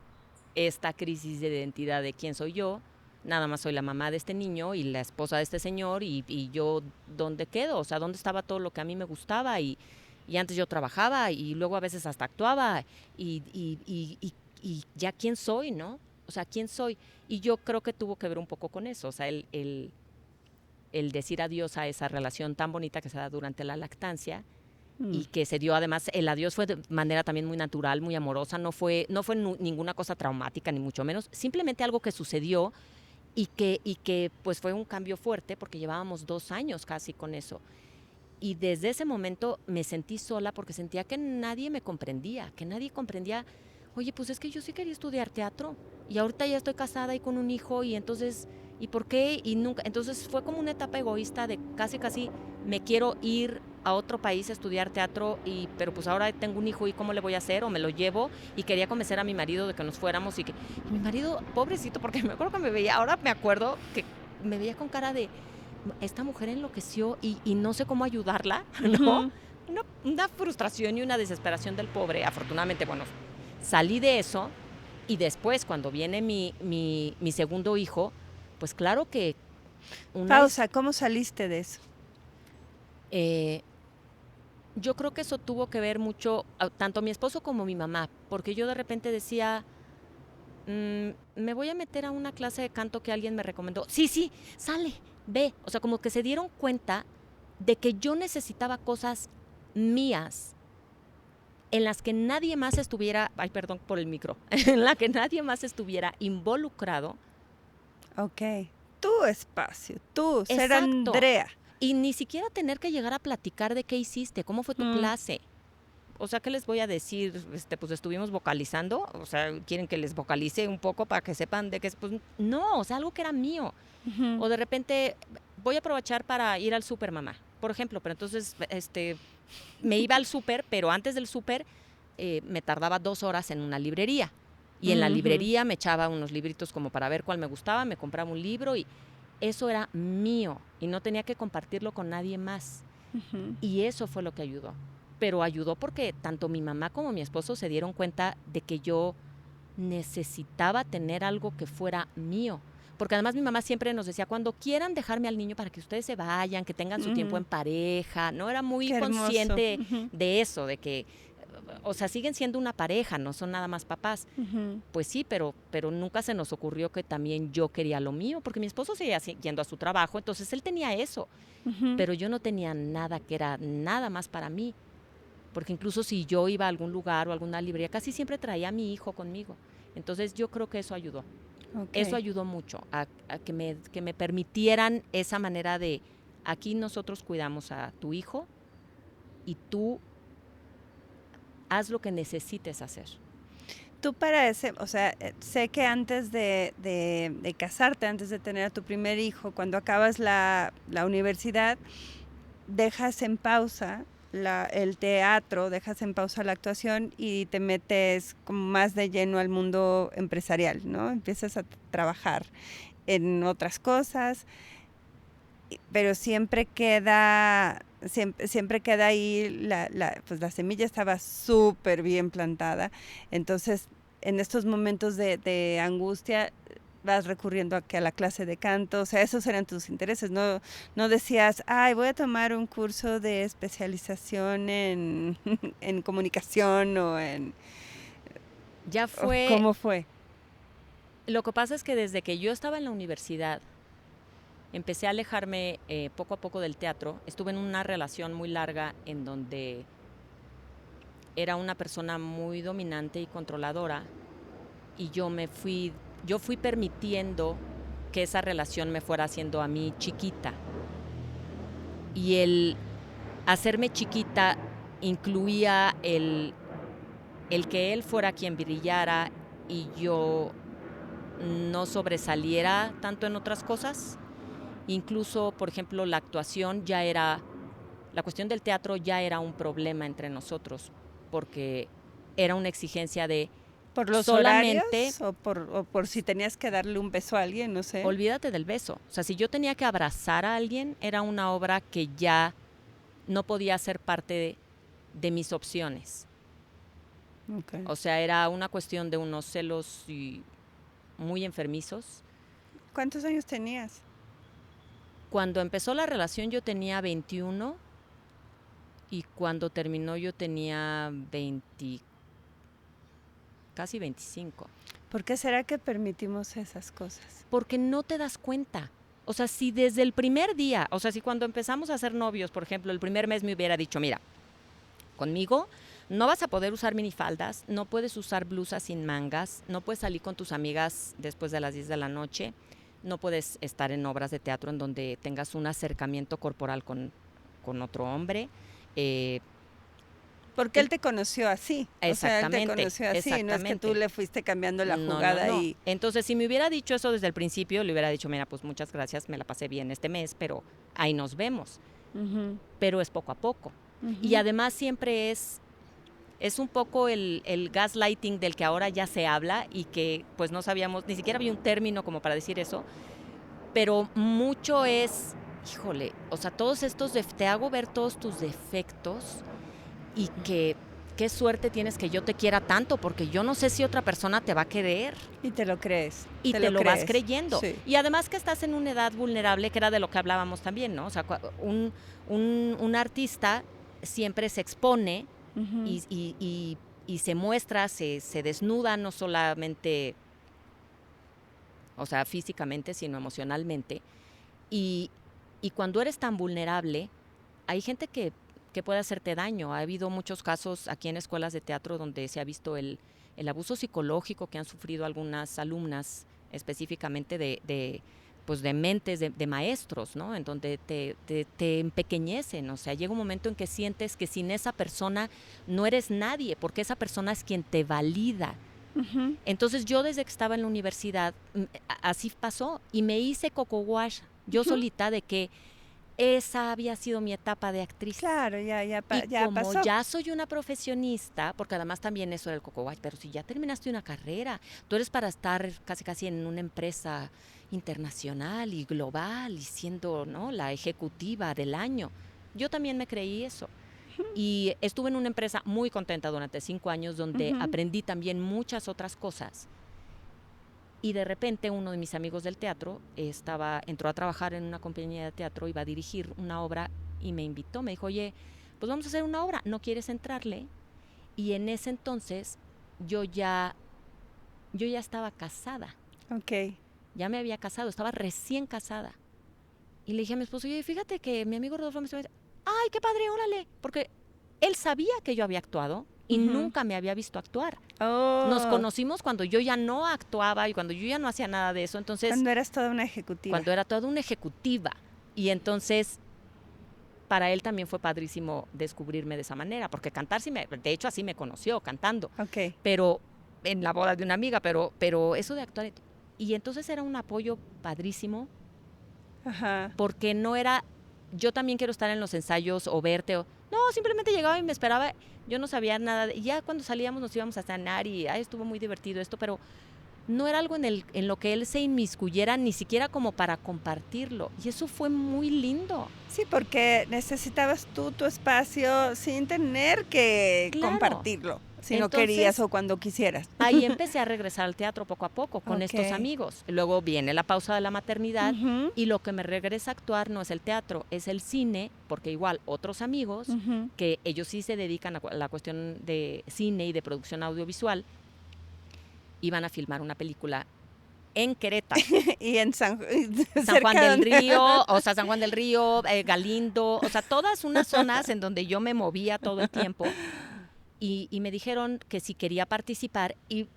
[SPEAKER 2] esta crisis de identidad de quién soy yo. Nada más soy la mamá de este niño y la esposa de este señor, y yo, ¿dónde quedo? O sea, ¿dónde estaba todo lo que a mí me gustaba? Y antes yo trabajaba y luego a veces hasta actuaba, y ya quién soy, ¿no? O sea, ¿quién soy? Y yo creo que tuvo que ver un poco con eso, o sea, el decir adiós a esa relación tan bonita que se da durante la lactancia, y que se dio además, el adiós fue de manera también muy natural, muy amorosa, no fue ninguna cosa traumática, ni mucho menos, simplemente algo que sucedió y que pues fue un cambio fuerte, porque llevábamos 2 años casi con eso. Y desde ese momento me sentí sola, porque sentía que nadie me comprendía, oye, pues es que yo sí quería estudiar teatro y ahorita ya estoy casada y con un hijo, y entonces, ¿y por qué? Y nunca. Entonces fue como una etapa egoísta de casi me quiero ir a otro país a estudiar teatro, pero pues ahora tengo un hijo y ¿cómo le voy a hacer? O me lo llevo, y quería convencer a mi marido de que nos fuéramos, y mi marido, pobrecito, porque me acuerdo que me veía, ahora me acuerdo que me veía con cara de, esta mujer enloqueció y no sé cómo ayudarla, ¿no? Una frustración y una desesperación del pobre. Afortunadamente, bueno, salí de eso, y después cuando viene mi segundo hijo, pues claro que
[SPEAKER 1] Pausa, ¿cómo saliste de eso?
[SPEAKER 2] Yo creo que eso tuvo que ver mucho, tanto mi esposo como mi mamá, porque yo de repente decía, me voy a meter a una clase de canto que alguien me recomendó. Sí, sale, ve. O sea, como que se dieron cuenta de que yo necesitaba cosas mías en las que nadie más estuviera, ay, perdón por el micro, en la que nadie más estuviera involucrado.
[SPEAKER 1] Ok, tu espacio, tú, ser
[SPEAKER 2] Exacto.
[SPEAKER 1] Andrea.
[SPEAKER 2] Y ni siquiera tener que llegar a platicar de qué hiciste, cómo fue tu clase. O sea, ¿qué les voy a decir? Pues estuvimos vocalizando, o sea, quieren que les vocalice un poco para que sepan de qué es, pues no, o sea, algo que era mío. O de repente, voy a aprovechar para ir al súper, mamá, por ejemplo, pero entonces, me iba al súper, pero antes del súper me tardaba 2 horas en una librería. Y en la librería me echaba unos libritos como para ver cuál me gustaba, me compraba un libro y eso era mío y no tenía que compartirlo con nadie más. Y eso fue lo que ayudó. Pero ayudó porque tanto mi mamá como mi esposo se dieron cuenta de que yo necesitaba tener algo que fuera mío. Porque además mi mamá siempre nos decía, cuando quieran dejarme al niño para que ustedes se vayan, que tengan su tiempo en pareja, ¿no? Era muy consciente de eso, de que, o sea, siguen siendo una pareja, no son nada más papás. Pues sí, pero nunca se nos ocurrió que también yo quería lo mío, porque mi esposo seguía yendo a su trabajo, entonces él tenía eso. Pero yo no tenía nada que era nada más para mí. Porque incluso si yo iba a algún lugar o a alguna librería, casi siempre traía a mi hijo conmigo. Entonces yo creo que eso ayudó. Okay. Eso ayudó mucho a que me permitieran esa manera de, aquí nosotros cuidamos a tu hijo y tú haz lo que necesites hacer.
[SPEAKER 1] Tú para ese, o sea, sé que antes de casarte, antes de tener a tu primer hijo, cuando acabas la universidad, dejas en pausa el teatro, dejas en pausa la actuación y te metes como más de lleno al mundo empresarial, ¿no? Empiezas a trabajar en otras cosas, pero siempre queda ahí, pues la semilla estaba súper bien plantada. Entonces, en estos momentos de angustia, vas recurriendo a la clase de canto, o sea, esos eran tus intereses, no decías, ay, voy a tomar un curso de especialización en, en comunicación o en...
[SPEAKER 2] Ya fue...
[SPEAKER 1] ¿Cómo fue?
[SPEAKER 2] Lo que pasa es que desde que yo estaba en la universidad, empecé a alejarme poco a poco del teatro. Estuve en una relación muy larga en donde era una persona muy dominante y controladora y yo fui permitiendo que esa relación me fuera haciendo a mí chiquita. Y el hacerme chiquita incluía el que él fuera quien brillara y yo no sobresaliera tanto en otras cosas. Incluso, por ejemplo, la actuación la cuestión del teatro ya era un problema entre nosotros, porque era una exigencia de
[SPEAKER 1] ¿por los solamente horarios o por si tenías que darle un beso a alguien, no sé?
[SPEAKER 2] Olvídate del beso. O sea, si yo tenía que abrazar a alguien, era una obra que ya no podía ser parte de mis opciones. Okay. O sea, era una cuestión de unos celos muy enfermizos.
[SPEAKER 1] ¿Cuántos años tenías?
[SPEAKER 2] Cuando empezó la relación yo tenía 21 y cuando terminó yo tenía casi 25.
[SPEAKER 1] ¿Por qué será que permitimos esas cosas?
[SPEAKER 2] Porque no te das cuenta. O sea, si desde el primer día, o sea, si cuando empezamos a ser novios, por ejemplo, el primer mes me hubiera dicho, mira, conmigo no vas a poder usar minifaldas, no puedes usar blusas sin mangas, no puedes salir con tus amigas después de las 10 de la noche, no puedes estar en obras de teatro en donde tengas un acercamiento corporal con otro hombre.
[SPEAKER 1] Porque él te conoció así.
[SPEAKER 2] Exactamente.
[SPEAKER 1] O sea, él te conoció así, no es que tú le fuiste cambiando la jugada. No.
[SPEAKER 2] Y... Entonces, si me hubiera dicho eso desde el principio, le hubiera dicho, mira, pues muchas gracias, me la pasé bien este mes, pero ahí nos vemos. Pero es poco a poco. Y además siempre es un poco el gaslighting del que ahora ya se habla y que pues no sabíamos, ni siquiera había un término como para decir eso, pero mucho es, híjole, o sea, todos estos, te hago ver todos tus defectos y que qué suerte tienes que yo te quiera tanto, porque yo no sé si otra persona te va a querer.
[SPEAKER 1] Y te lo crees.
[SPEAKER 2] Y te lo vas creyendo.
[SPEAKER 1] Sí.
[SPEAKER 2] Y además que estás en una edad vulnerable, que era de lo que hablábamos también, ¿no? O sea, un artista siempre se expone
[SPEAKER 1] Ujú.
[SPEAKER 2] y se muestra, se desnuda, no solamente, o sea, físicamente, sino emocionalmente. Y cuando eres tan vulnerable, hay gente que puede hacerte daño. Ha habido muchos casos aquí en escuelas de teatro donde se ha visto el abuso psicológico que han sufrido algunas alumnas, específicamente pues de mentes de maestros, ¿no? En donde te empequeñecen. O sea, llega un momento en que sientes que sin esa persona no eres nadie, porque esa persona es quien te valida.
[SPEAKER 1] Ujú.
[SPEAKER 2] Entonces yo desde que estaba en la universidad, así pasó, y me hice coco wash yo solita de que esa había sido mi etapa de actriz.
[SPEAKER 1] Claro, ya
[SPEAKER 2] Y como
[SPEAKER 1] pasó.
[SPEAKER 2] ya soy una profesionista, porque además también eso era el coco wash, pero si ya terminaste una carrera, tú eres para estar casi en una empresa internacional y global y siendo, ¿no?, la ejecutiva del año. Yo también me creí eso. Y estuve en una empresa muy contenta durante 5 años donde aprendí también muchas otras cosas. Y de repente uno de mis amigos del teatro entró a trabajar en una compañía de teatro, iba a dirigir una obra y me invitó, me dijo, oye, pues vamos a hacer una obra, ¿no quieres entrarle? Y en ese entonces yo ya estaba casada.
[SPEAKER 1] Ok.
[SPEAKER 2] Ya me había casado, estaba recién casada. Y le dije a mi esposo, oye, fíjate que mi amigo Rodolfo me dice, ¡ay, qué padre, órale! Porque él sabía que yo había actuado y nunca me había visto actuar.
[SPEAKER 1] Oh.
[SPEAKER 2] Nos conocimos cuando yo ya no actuaba y cuando yo ya no hacía nada de eso. Entonces,
[SPEAKER 1] Cuando eras toda una ejecutiva.
[SPEAKER 2] Cuando era toda una ejecutiva. Y entonces, para él también fue padrísimo descubrirme de esa manera, porque cantar de hecho así me conoció, cantando.
[SPEAKER 1] Ok.
[SPEAKER 2] Pero en la boda de una amiga, pero eso de actuar. Y entonces era un apoyo padrísimo.
[SPEAKER 1] Ajá.
[SPEAKER 2] Porque no era, yo también quiero estar en los ensayos o verte, no, simplemente llegaba y me esperaba, yo no sabía nada, y ya cuando salíamos nos íbamos a cenar y estuvo muy divertido esto, pero no era algo en lo que él se inmiscuyera, ni siquiera como para compartirlo, y eso fue muy lindo.
[SPEAKER 1] Sí, porque necesitabas tú tu espacio sin tener que compartirlo, si no querías o cuando quisieras.
[SPEAKER 2] Ahí empecé a regresar al teatro poco a poco con estos amigos. Luego viene la pausa de la maternidad y lo que me regresa a actuar no es el teatro, es el cine, porque igual otros amigos, que ellos sí se dedican a la cuestión de cine y de producción audiovisual, iban a filmar una película en Querétaro.
[SPEAKER 1] Y en San
[SPEAKER 2] Juan del Río, o sea, San Juan del Río, Galindo, o sea, todas unas zonas en donde yo me movía todo el tiempo. Y me dijeron que si quería participar. Y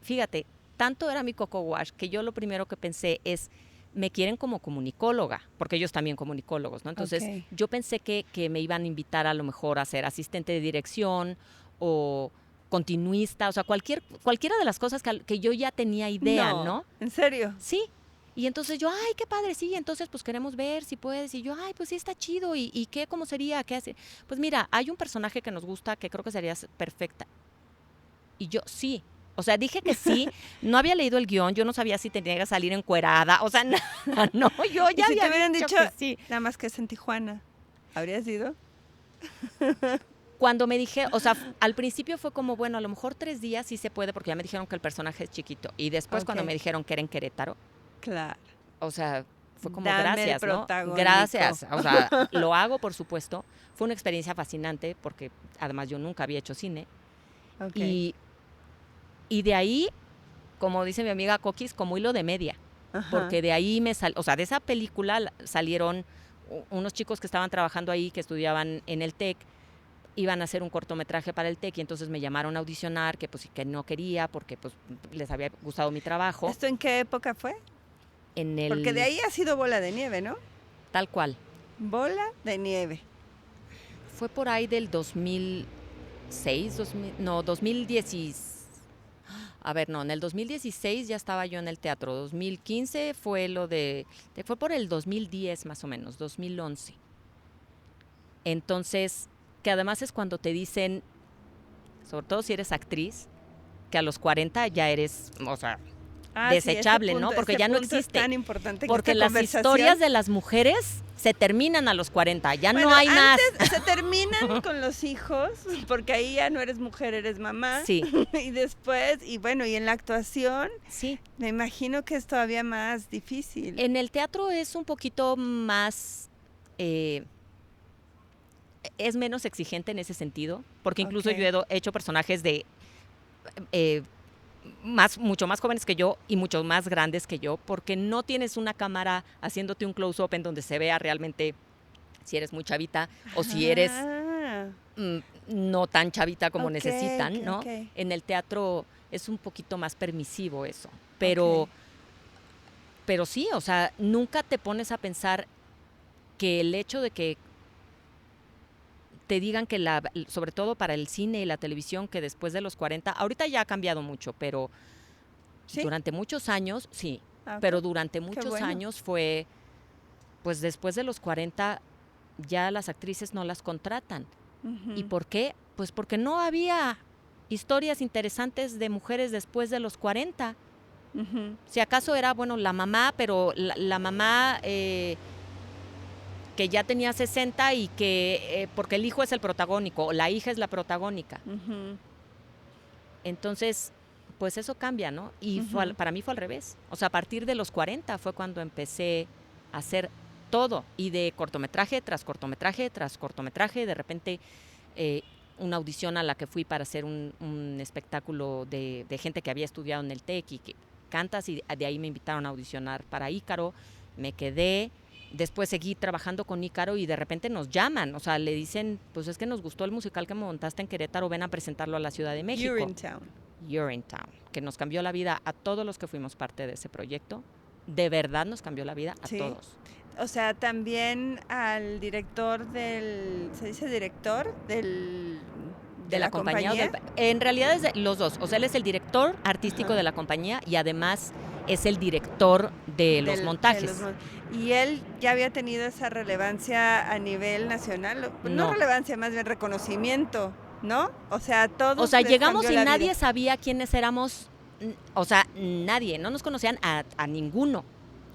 [SPEAKER 2] fíjate, tanto era mi coco wash que yo lo primero que pensé es, me quieren como comunicóloga, porque ellos también comunicólogos, ¿no? Entonces, yo pensé que me iban a invitar a lo mejor a ser asistente de dirección o continuista, o sea, cualquiera de las cosas que yo ya tenía idea, ¿no?
[SPEAKER 1] ¿En serio?
[SPEAKER 2] Sí. Y entonces yo, ay, qué padre, sí, entonces pues queremos ver si puedes. Y yo, ay, pues sí, está chido. ¿Y qué, cómo sería? ¿Qué hace? Pues mira, hay un personaje que nos gusta que creo que sería perfecta. Y yo, sí. O sea, dije que sí, no había leído el guión, yo no sabía si tenía que salir encuerada, o sea, nada, no, yo ya
[SPEAKER 1] ¿Y si
[SPEAKER 2] había
[SPEAKER 1] te hubieran dicho
[SPEAKER 2] que sí.
[SPEAKER 1] Nada más que es en Tijuana, ¿habrías ido?
[SPEAKER 2] Cuando me dije, o sea, al principio fue como, bueno, a lo mejor 3 días sí se puede, porque ya me dijeron que el personaje es chiquito. Y después cuando me dijeron que era en Querétaro,
[SPEAKER 1] claro,
[SPEAKER 2] o sea, fue como
[SPEAKER 1] dame
[SPEAKER 2] gracias, ¿no?
[SPEAKER 1] protagónico.
[SPEAKER 2] Gracias, o sea, lo hago, por supuesto. Fue una experiencia fascinante, porque además yo nunca había hecho cine. Y de ahí, como dice mi amiga Coquis, como hilo de media. Porque de ahí o sea, de esa película salieron unos chicos que estaban trabajando ahí, que estudiaban en el TEC, iban a hacer un cortometraje para el TEC y entonces me llamaron a audicionar, que pues que no quería porque pues les había gustado mi trabajo.
[SPEAKER 1] ¿Esto en qué época fue? Porque de ahí ha sido Bola de Nieve, ¿no?
[SPEAKER 2] Tal cual.
[SPEAKER 1] Bola de Nieve.
[SPEAKER 2] Fue por ahí del 2006, 2016. A ver, no, en el 2016 ya estaba yo en el teatro. 2015 fue fue por el 2010 más o menos, 2011. Entonces, que además es cuando te dicen, sobre todo si eres actriz, que a los 40 ya eres, o sea, desechable,
[SPEAKER 1] ese
[SPEAKER 2] ¿no?
[SPEAKER 1] punto,
[SPEAKER 2] Porque
[SPEAKER 1] ese
[SPEAKER 2] ya no
[SPEAKER 1] punto es
[SPEAKER 2] existe.
[SPEAKER 1] tan importante en
[SPEAKER 2] Porque
[SPEAKER 1] esta
[SPEAKER 2] las
[SPEAKER 1] conversación.
[SPEAKER 2] historias de las mujeres se terminan a los 40, ya
[SPEAKER 1] Bueno,
[SPEAKER 2] no hay más.
[SPEAKER 1] Se terminan con los hijos, porque ahí ya no eres mujer, eres mamá.
[SPEAKER 2] Sí.
[SPEAKER 1] Y después, y bueno, y en la actuación,
[SPEAKER 2] Sí.
[SPEAKER 1] me imagino que es todavía más difícil.
[SPEAKER 2] En el teatro es un poquito más... es menos exigente en ese sentido, porque incluso
[SPEAKER 1] Ok.
[SPEAKER 2] yo he hecho personajes de mucho más jóvenes que yo y mucho más grandes que yo, porque no tienes una cámara haciéndote un close-up en donde se vea realmente si eres muy chavita o si eres no tan chavita como necesitan, ¿no?
[SPEAKER 1] Ok.
[SPEAKER 2] En el teatro es un poquito más permisivo eso, pero sí, o sea, nunca te pones a pensar que el hecho de que te digan que sobre todo para el cine y la televisión, que después de los 40, ahorita ya ha cambiado mucho, pero
[SPEAKER 1] ¿Sí?
[SPEAKER 2] durante muchos años, sí,
[SPEAKER 1] Ah, ok.
[SPEAKER 2] pero durante muchos
[SPEAKER 1] bueno.
[SPEAKER 2] años fue, pues después de los 40 ya las actrices no las contratan. ¿Y por qué? Pues porque no había historias interesantes de mujeres después de los 40. Si acaso era, bueno, la mamá, pero la mamá... que ya tenía 60 y que, porque el hijo es el protagónico, o la hija es la protagónica. Entonces, pues eso cambia, ¿no? Y para mí fue al revés. O sea, a partir de los 40 fue cuando empecé a hacer todo. Y de cortometraje tras cortometraje tras cortometraje, de repente una audición a la que fui para hacer un espectáculo de gente que había estudiado en el TEC y que cantas, y de ahí me invitaron a audicionar para Ícaro, me quedé. Después seguí trabajando con Ícaro y de repente nos llaman, o sea, le dicen, pues es que nos gustó el musical que montaste en Querétaro, ven a presentarlo a la Ciudad de México. Urinetown, que nos cambió la vida a todos los que fuimos parte de ese proyecto. De verdad nos cambió la vida a todos.
[SPEAKER 1] O sea, también al director ¿se dice director? ¿De la compañía?
[SPEAKER 2] En realidad es los dos, o sea, él es el director artístico de la compañía y además es el director de los montajes.
[SPEAKER 1] ¿Y él ya había tenido esa relevancia a nivel nacional? No relevancia, más bien reconocimiento, ¿no? O sea, todos.
[SPEAKER 2] O sea, llegamos y nadie sabía quiénes éramos, o sea, nadie, no nos conocían a ninguno.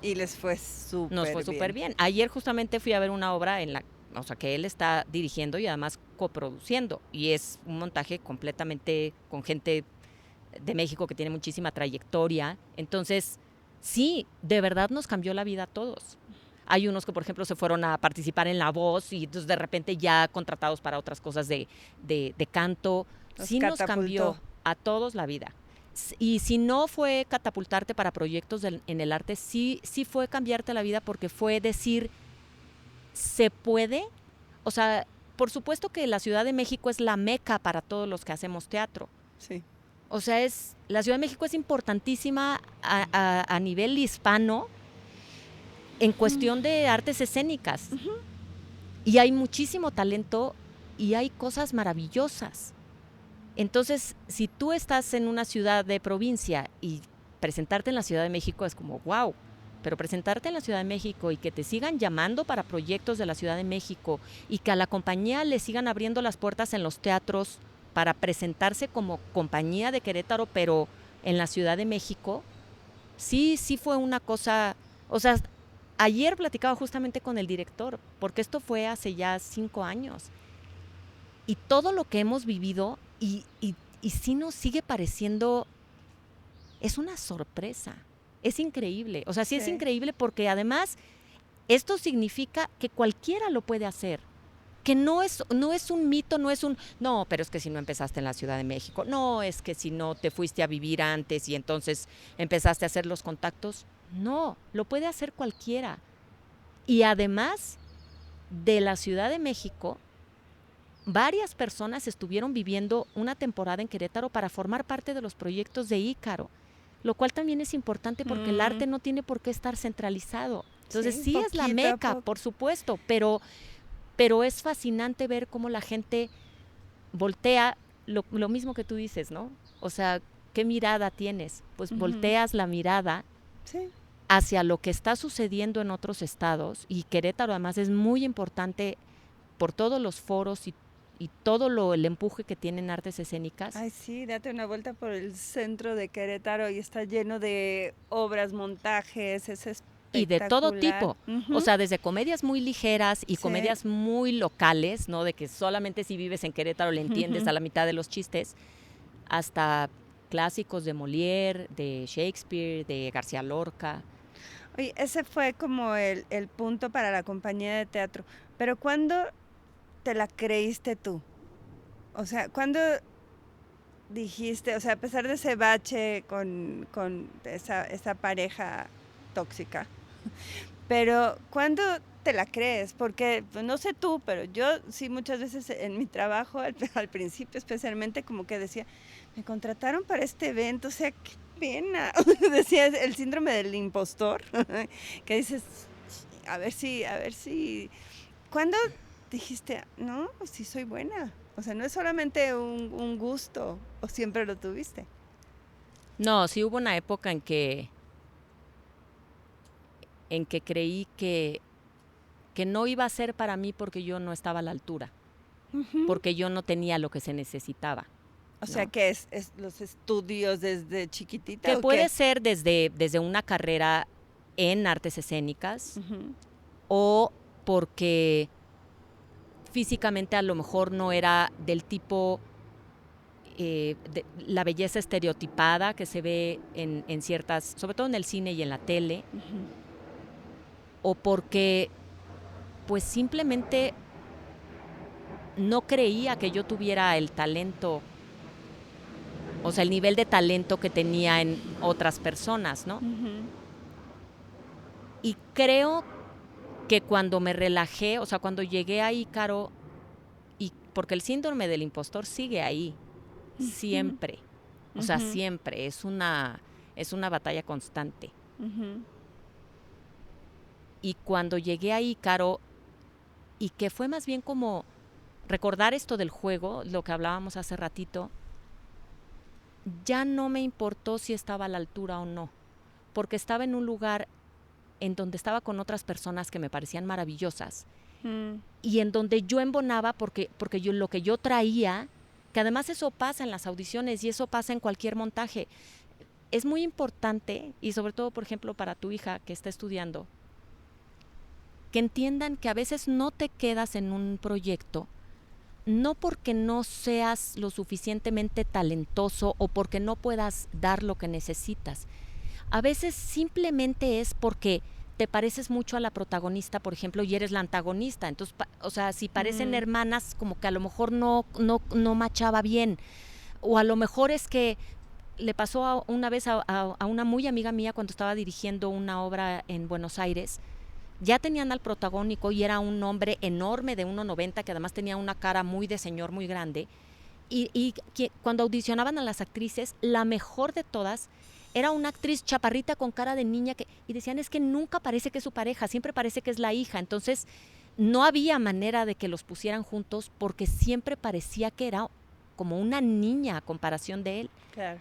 [SPEAKER 1] Y les fue súper bien.
[SPEAKER 2] Nos fue súper bien. Ayer justamente fui a ver una obra o sea, que él está dirigiendo y además coproduciendo, y es un montaje completamente con gente de México que tiene muchísima trayectoria. Entonces, sí, de verdad nos cambió la vida a todos. Hay unos que, por ejemplo, se fueron a participar en La Voz y entonces de repente ya contratados para otras cosas de canto. Sí nos cambió a todos la vida. Y si no fue catapultarte para proyectos en el arte, sí fue cambiarte la vida, porque fue decir, ¿se puede? O sea, por supuesto que la Ciudad de México es la meca para todos los que hacemos teatro.
[SPEAKER 1] Sí.
[SPEAKER 2] O sea, la Ciudad de México es importantísima a nivel hispano en cuestión de artes escénicas. Y hay muchísimo talento y hay cosas maravillosas. Entonces, si tú estás en una ciudad de provincia y presentarte en la Ciudad de México es como, wow. Pero presentarte en la Ciudad de México y que te sigan llamando para proyectos de la Ciudad de México y que a la compañía le sigan abriendo las puertas en los teatros para presentarse como compañía de Querétaro, pero en la Ciudad de México, sí fue una cosa. O sea, ayer platicaba justamente con el director, porque esto fue hace ya 5 años. Y todo lo que hemos vivido, y sí nos sigue pareciendo, es una sorpresa. Es increíble, o sea, sí es increíble, porque además esto significa que cualquiera lo puede hacer, que no es un mito, no, pero es que si no empezaste en la Ciudad de México, no, es que si no te fuiste a vivir antes y entonces empezaste a hacer los contactos, no, lo puede hacer cualquiera. Y además de la Ciudad de México, varias personas estuvieron viviendo una temporada en Querétaro para formar parte de los proyectos de Ícaro, lo cual también es importante porque el arte no tiene por qué estar centralizado. Entonces sí es la meca, por supuesto, pero es fascinante ver cómo la gente voltea, lo mismo que tú dices, ¿no? O sea, ¿qué mirada tienes? Pues volteas la mirada hacia lo que está sucediendo en otros estados, y Querétaro además es muy importante por todos los foros y el empuje que tienen artes escénicas.
[SPEAKER 1] Ay, sí, date una vuelta por el centro de Querétaro y está lleno de obras, montajes, es
[SPEAKER 2] Y de todo
[SPEAKER 1] espectacular.
[SPEAKER 2] tipo, o sea, desde comedias muy ligeras y
[SPEAKER 1] Sí.
[SPEAKER 2] comedias muy locales, ¿no? De que solamente si vives en Querétaro le entiendes a la mitad de los chistes, hasta clásicos de Molière, de Shakespeare, de García Lorca.
[SPEAKER 1] Oye, ese fue como el punto para la compañía de teatro. Pero ¿cuándo te la creíste tú? O sea, ¿cuándo dijiste, o sea, a pesar de ese bache con esa pareja tóxica, pero ¿cuándo te la crees? Porque pues, no sé tú, pero yo sí muchas veces en mi trabajo, al principio especialmente, como que decía, me contrataron para este evento, o sea, qué pena. Decía el síndrome del impostor, que dices, a ver si. ¿Cuándo dijiste, no, pues sí soy buena? O sea, no es solamente un gusto, o siempre lo tuviste.
[SPEAKER 2] No, sí hubo una época en que creí que no iba a ser para mí porque yo no estaba a la altura, porque yo no tenía lo que se necesitaba.
[SPEAKER 1] O sea,
[SPEAKER 2] ¿no?
[SPEAKER 1] que es los estudios desde chiquitita.
[SPEAKER 2] Que
[SPEAKER 1] ¿O
[SPEAKER 2] puede
[SPEAKER 1] qué?
[SPEAKER 2] ser desde una carrera en artes escénicas
[SPEAKER 1] Ujú.
[SPEAKER 2] o porque físicamente a lo mejor no era del tipo de la belleza estereotipada que se ve en ciertas, sobre todo en el cine y en la tele, o porque pues simplemente no creía que yo tuviera el talento, o sea, el nivel de talento que tenía en otras personas, ¿no?
[SPEAKER 1] Ujú.
[SPEAKER 2] Y creo que cuando me relajé, o sea, cuando llegué a Ícaro, y porque el síndrome del impostor sigue ahí, siempre, o sea,
[SPEAKER 1] Ujú.
[SPEAKER 2] siempre, es una batalla constante.
[SPEAKER 1] Ujú.
[SPEAKER 2] Y cuando llegué a Ícaro, y que fue más bien como recordar esto del juego, lo que hablábamos hace ratito, ya no me importó si estaba a la altura o no, porque estaba en un lugar en donde estaba con otras personas que me parecían maravillosas y en donde yo embonaba porque yo, lo que yo traía, que además eso pasa en las audiciones y eso pasa en cualquier montaje, es muy importante, y sobre todo, por ejemplo, para tu hija que está estudiando, que entiendan que a veces no te quedas en un proyecto no porque no seas lo suficientemente talentoso o porque no puedas dar lo que necesitas. A veces simplemente es porque te pareces mucho a la protagonista, por ejemplo, y eres la antagonista. Entonces, o sea, si parecen hermanas, como que a lo mejor no machaba bien. O a lo mejor es que le pasó una vez a una muy amiga mía cuando estaba dirigiendo una obra en Buenos Aires. Ya tenían al protagónico y era un hombre enorme de 1,90 que además tenía una cara muy de señor, muy grande. Y cuando audicionaban a las actrices, la mejor de todas era una actriz chaparrita con cara de niña y decían, es que nunca parece que es su pareja, siempre parece que es la hija. Entonces no había manera de que los pusieran juntos porque siempre parecía que era como una niña a comparación de él.
[SPEAKER 1] Claro.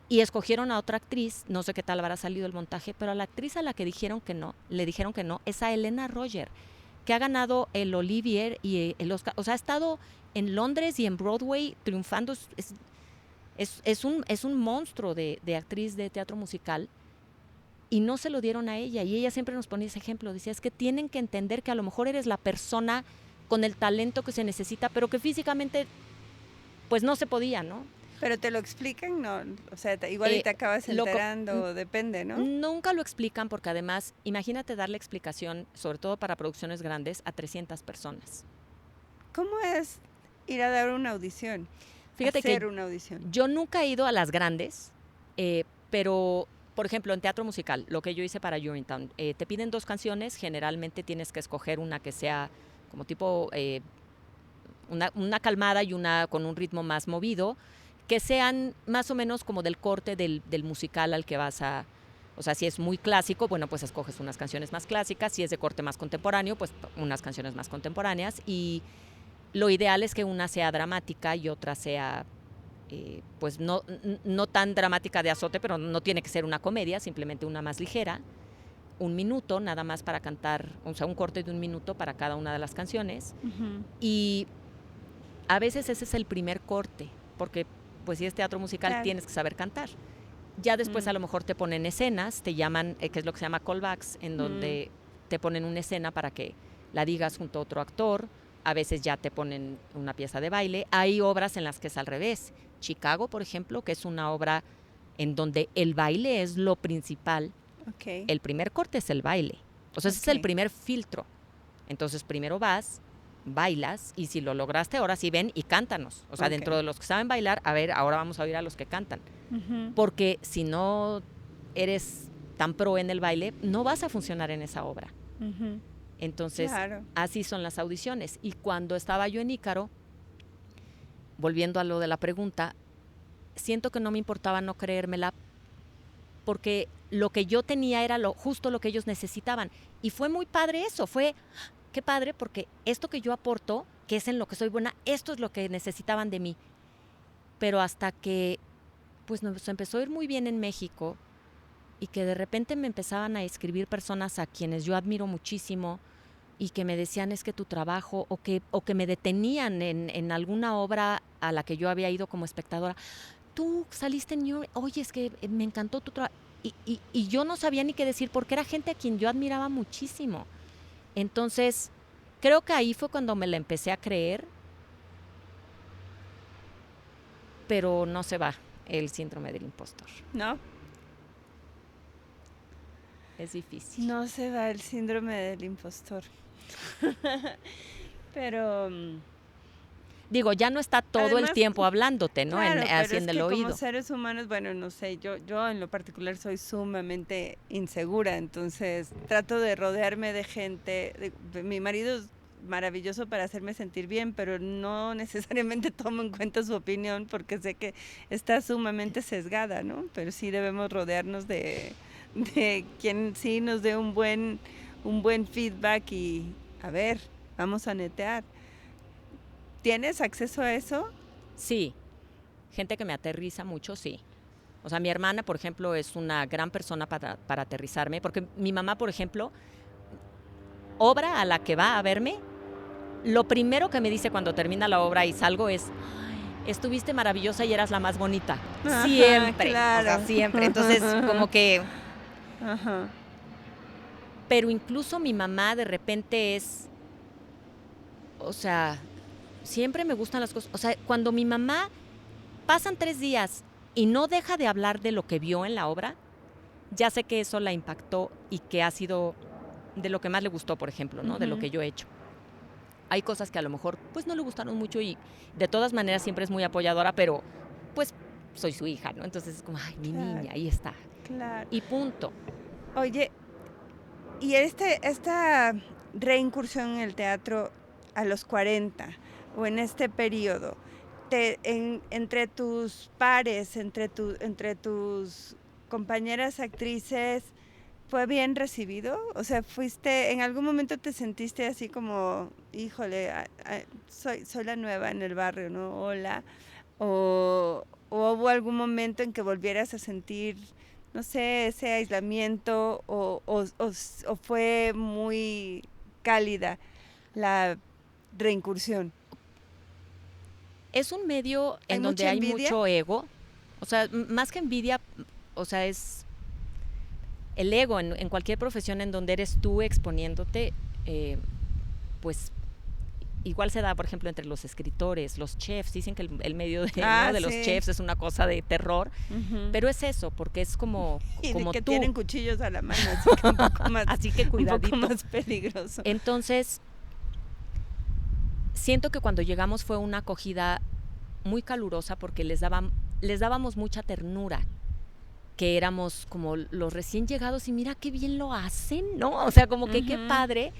[SPEAKER 2] Y escogieron a otra actriz, no sé qué tal habrá salido el montaje, pero a la actriz a la que le dijeron que no, es a Helena Roger, que ha ganado el Olivier y el Oscar. O sea, ha estado en Londres y en Broadway triunfando. Es un monstruo de actriz de teatro musical. Y no se lo dieron a ella. Y ella siempre nos ponía ese ejemplo. Decía, es que tienen que entender que a lo mejor eres la persona con el talento que se necesita, pero que físicamente pues no se podía, ¿no?
[SPEAKER 1] Pero te lo explican, no, o sea, igual y te acabas enterando, depende, ¿no?
[SPEAKER 2] Nunca lo explican porque además, imagínate darle explicación, sobre todo para producciones grandes, a 300 personas.
[SPEAKER 1] ¿Cómo es ir a dar una audición?
[SPEAKER 2] Fíjate
[SPEAKER 1] hacer
[SPEAKER 2] que
[SPEAKER 1] una audición.
[SPEAKER 2] Yo nunca he ido a las grandes, pero, por ejemplo, en teatro musical, lo que yo hice para Urinetown, te piden 2 canciones, generalmente tienes que escoger una que sea como tipo una calmada y una con un ritmo más movido, que sean más o menos como del corte del musical al que vas a... O sea, si es muy clásico, bueno, pues escoges unas canciones más clásicas. Si es de corte más contemporáneo, pues unas canciones más contemporáneas. Y lo ideal es que una sea dramática y otra sea, pues no tan dramática de azote, pero no tiene que ser una comedia, simplemente una más ligera. 1 minuto nada más para cantar, o sea, un corte de 1 minuto para cada una de las canciones. Y a veces ese es el primer corte, porque pues si es teatro musical
[SPEAKER 1] Claro.
[SPEAKER 2] tienes que saber cantar. Ya después a lo mejor te ponen escenas, te llaman, que es lo que se llama callbacks, en donde te ponen una escena para que la digas junto a otro actor. A veces ya te ponen una pieza de baile. Hay obras en las que es al revés. Chicago, por ejemplo, que es una obra en donde el baile es lo principal.
[SPEAKER 1] Ok.
[SPEAKER 2] El primer corte es el baile. O sea, ese es el
[SPEAKER 1] Ok.
[SPEAKER 2] primer filtro. Entonces, primero vas, bailas, y si lo lograste, ahora sí ven y cántanos. O sea,
[SPEAKER 1] Ok.
[SPEAKER 2] dentro de los que saben bailar, a ver, ahora vamos a oír a los que cantan.
[SPEAKER 1] Ujú.
[SPEAKER 2] Porque si no eres tan pro en el baile, no vas a funcionar en esa obra.
[SPEAKER 1] Ujú.
[SPEAKER 2] Entonces,
[SPEAKER 1] Claro.
[SPEAKER 2] así son las audiciones. Y cuando estaba yo en Ícaro, volviendo a lo de la pregunta, siento que no me importaba no creérmela porque lo que yo tenía era justo lo que ellos necesitaban. Y fue muy padre eso, qué padre, porque esto que yo aporto, que es en lo que soy buena, esto es lo que necesitaban de mí. Pero hasta que pues nos empezó a ir muy bien en México y que de repente me empezaban a escribir personas a quienes yo admiro muchísimo y que me decían es que tu trabajo o que me detenían en alguna obra a la que yo había ido como espectadora. Tú saliste en New York, oye, es que me encantó tu trabajo. Y yo no sabía ni qué decir porque era gente a quien yo admiraba muchísimo. Entonces, creo que ahí fue cuando me la empecé a creer, pero no se va el síndrome del impostor.
[SPEAKER 1] ¿No?
[SPEAKER 2] Es difícil.
[SPEAKER 1] No se va el síndrome del impostor. Pero
[SPEAKER 2] Digo, ya no está todo
[SPEAKER 1] además,
[SPEAKER 2] el tiempo hablándote, ¿no?
[SPEAKER 1] claro, pero
[SPEAKER 2] Así
[SPEAKER 1] es
[SPEAKER 2] en el
[SPEAKER 1] que como
[SPEAKER 2] oído.
[SPEAKER 1] seres humanos, bueno, no sé, yo en lo particular soy sumamente insegura, entonces trato de rodearme de gente. Mi marido es maravilloso para hacerme sentir bien, pero no necesariamente tomo en cuenta su opinión porque sé que está sumamente sesgada, ¿no? Pero sí debemos rodearnos de quien sí nos dé un buen feedback y a ver, vamos a netear. ¿Tienes acceso a eso?
[SPEAKER 2] Sí, gente que me aterriza mucho, sí. O sea, mi hermana, por ejemplo, es una gran persona para aterrizarme, porque mi mamá, por ejemplo, obra a la que va a verme, lo primero que me dice cuando termina la obra y salgo es, "Ay, estuviste maravillosa y eras la más bonita".
[SPEAKER 1] Ajá,
[SPEAKER 2] Siempre, o sea,
[SPEAKER 1] claro.
[SPEAKER 2] siempre. Entonces, como que,
[SPEAKER 1] Ajá.
[SPEAKER 2] pero incluso mi mamá de repente es, o sea, siempre me gustan las cosas. O sea, cuando mi mamá pasan 3 días y no deja de hablar de lo que vio en la obra, ya sé que eso la impactó y que ha sido de lo que más le gustó, por ejemplo, ¿no? De lo que yo he hecho. Hay cosas que a lo mejor pues no le gustaron mucho y de todas maneras siempre es muy apoyadora, pero pues soy su hija, ¿no? Entonces es como, ay, mi
[SPEAKER 1] Claro,
[SPEAKER 2] niña, ahí está.
[SPEAKER 1] claro.
[SPEAKER 2] Y punto.
[SPEAKER 1] Oye, y esta reincursión en el teatro a los 40 o en este periodo, entre tus pares, entre tus compañeras actrices, ¿fue bien recibido? O sea, en algún momento te sentiste así como, híjole, soy la nueva en el barrio, ¿no? Hola. O hubo algún momento en que volvieras a sentir, no sé, ese aislamiento o fue muy cálida la reincursión.
[SPEAKER 2] Es un medio
[SPEAKER 1] ¿Hay
[SPEAKER 2] en donde
[SPEAKER 1] mucha
[SPEAKER 2] hay
[SPEAKER 1] envidia?
[SPEAKER 2] mucho ego. O sea, más que envidia, o sea, es el ego en cualquier profesión en donde eres tú exponiéndote, pues igual se da, por ejemplo, entre los escritores, los chefs. Dicen que el medio ¿no? de los
[SPEAKER 1] Sí.
[SPEAKER 2] chefs es una cosa de terror, pero es eso, porque es como,
[SPEAKER 1] Y
[SPEAKER 2] como
[SPEAKER 1] que
[SPEAKER 2] tú.
[SPEAKER 1] tienen cuchillos a la mano, así que un poco más,
[SPEAKER 2] Así que cuidadito.
[SPEAKER 1] un poco más peligroso.
[SPEAKER 2] Entonces, siento que cuando llegamos fue una acogida muy calurosa porque les dábamos mucha ternura, que éramos como los recién llegados y mira qué bien lo hacen, ¿no? O sea, como que qué padre.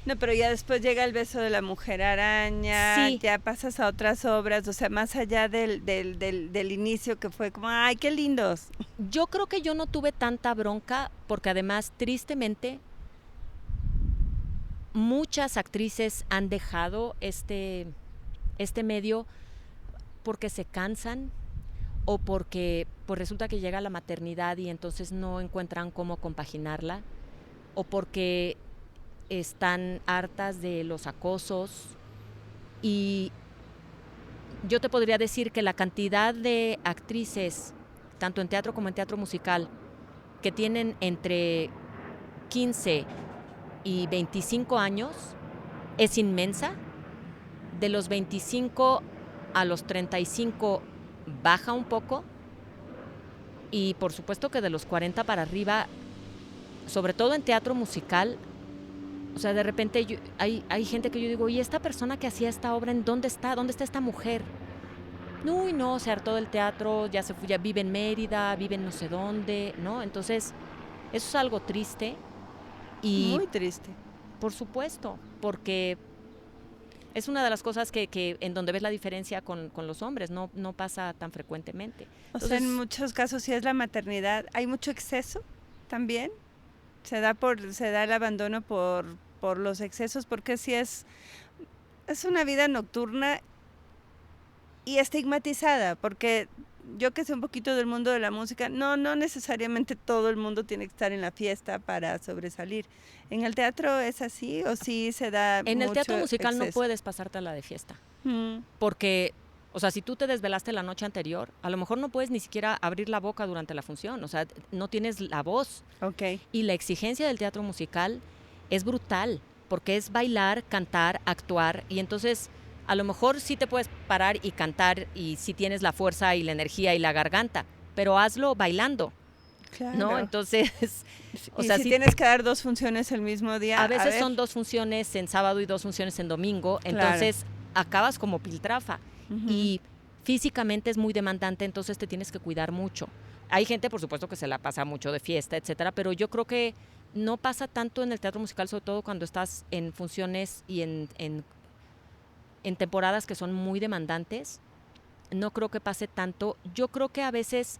[SPEAKER 1] No, pero ya después llega el beso de la mujer araña,
[SPEAKER 2] Sí.
[SPEAKER 1] ya pasas a otras obras, o sea, más allá del inicio que fue como, ¡ay, qué lindos!
[SPEAKER 2] Yo creo que yo no tuve tanta bronca porque además, tristemente, muchas actrices han dejado este medio porque se cansan o porque pues resulta que llega la maternidad y entonces no encuentran cómo compaginarla, o porque están hartas de los acosos y yo te podría decir que la cantidad de actrices, tanto en teatro como en teatro musical, que tienen entre 15 y 25 años es inmensa. De los 25 a los 35 baja un poco. Y por supuesto que de los 40 para arriba, sobre todo en teatro musical, o sea, de repente hay gente que yo digo, ¿y esta persona que hacía esta obra, en dónde está? ¿Dónde está esta mujer? No, y no, se hartó del teatro, ya se fue, ya vive en Mérida, vive en no sé dónde, ¿no? Entonces, eso es algo triste. Y
[SPEAKER 1] Muy triste.
[SPEAKER 2] por supuesto, porque es una de las cosas que en donde ves la diferencia con los hombres, no pasa tan frecuentemente.
[SPEAKER 1] O sea, en muchos casos, si es la maternidad, hay mucho exceso también. Se da el abandono por los excesos, porque si es una vida nocturna y estigmatizada, porque yo que sé un poquito del mundo de la música, no necesariamente todo el mundo tiene que estar en la fiesta para sobresalir. ¿En el teatro es así o sí se da
[SPEAKER 2] En el
[SPEAKER 1] mucho
[SPEAKER 2] teatro musical no
[SPEAKER 1] exceso?
[SPEAKER 2] puedes pasártela de fiesta,
[SPEAKER 1] Mm,
[SPEAKER 2] porque, o sea, si tú te desvelaste la noche anterior, a lo mejor no puedes ni siquiera abrir la boca durante la función, o sea, no tienes la voz.
[SPEAKER 1] ok,
[SPEAKER 2] Y la exigencia del teatro musical es brutal, porque es bailar, cantar, actuar, y entonces a lo mejor sí te puedes parar y cantar y sí tienes la fuerza y la energía y la garganta, pero hazlo bailando, ¿no?
[SPEAKER 1] claro.
[SPEAKER 2] Entonces, o
[SPEAKER 1] Y
[SPEAKER 2] sea,
[SPEAKER 1] si
[SPEAKER 2] sí,
[SPEAKER 1] tienes que dar 2 funciones el mismo día,
[SPEAKER 2] a veces
[SPEAKER 1] ver,
[SPEAKER 2] son 2 funciones en sábado y 2 funciones en domingo,
[SPEAKER 1] claro.
[SPEAKER 2] entonces acabas como piltrafa
[SPEAKER 1] Ujú.
[SPEAKER 2] y físicamente es muy demandante, entonces te tienes que cuidar mucho. Hay gente, por supuesto, que se la pasa mucho de fiesta, etcétera, pero yo creo que no pasa tanto en el teatro musical, sobre todo cuando estás en funciones y en temporadas que son muy demandantes. No creo que pase tanto. Yo creo que a veces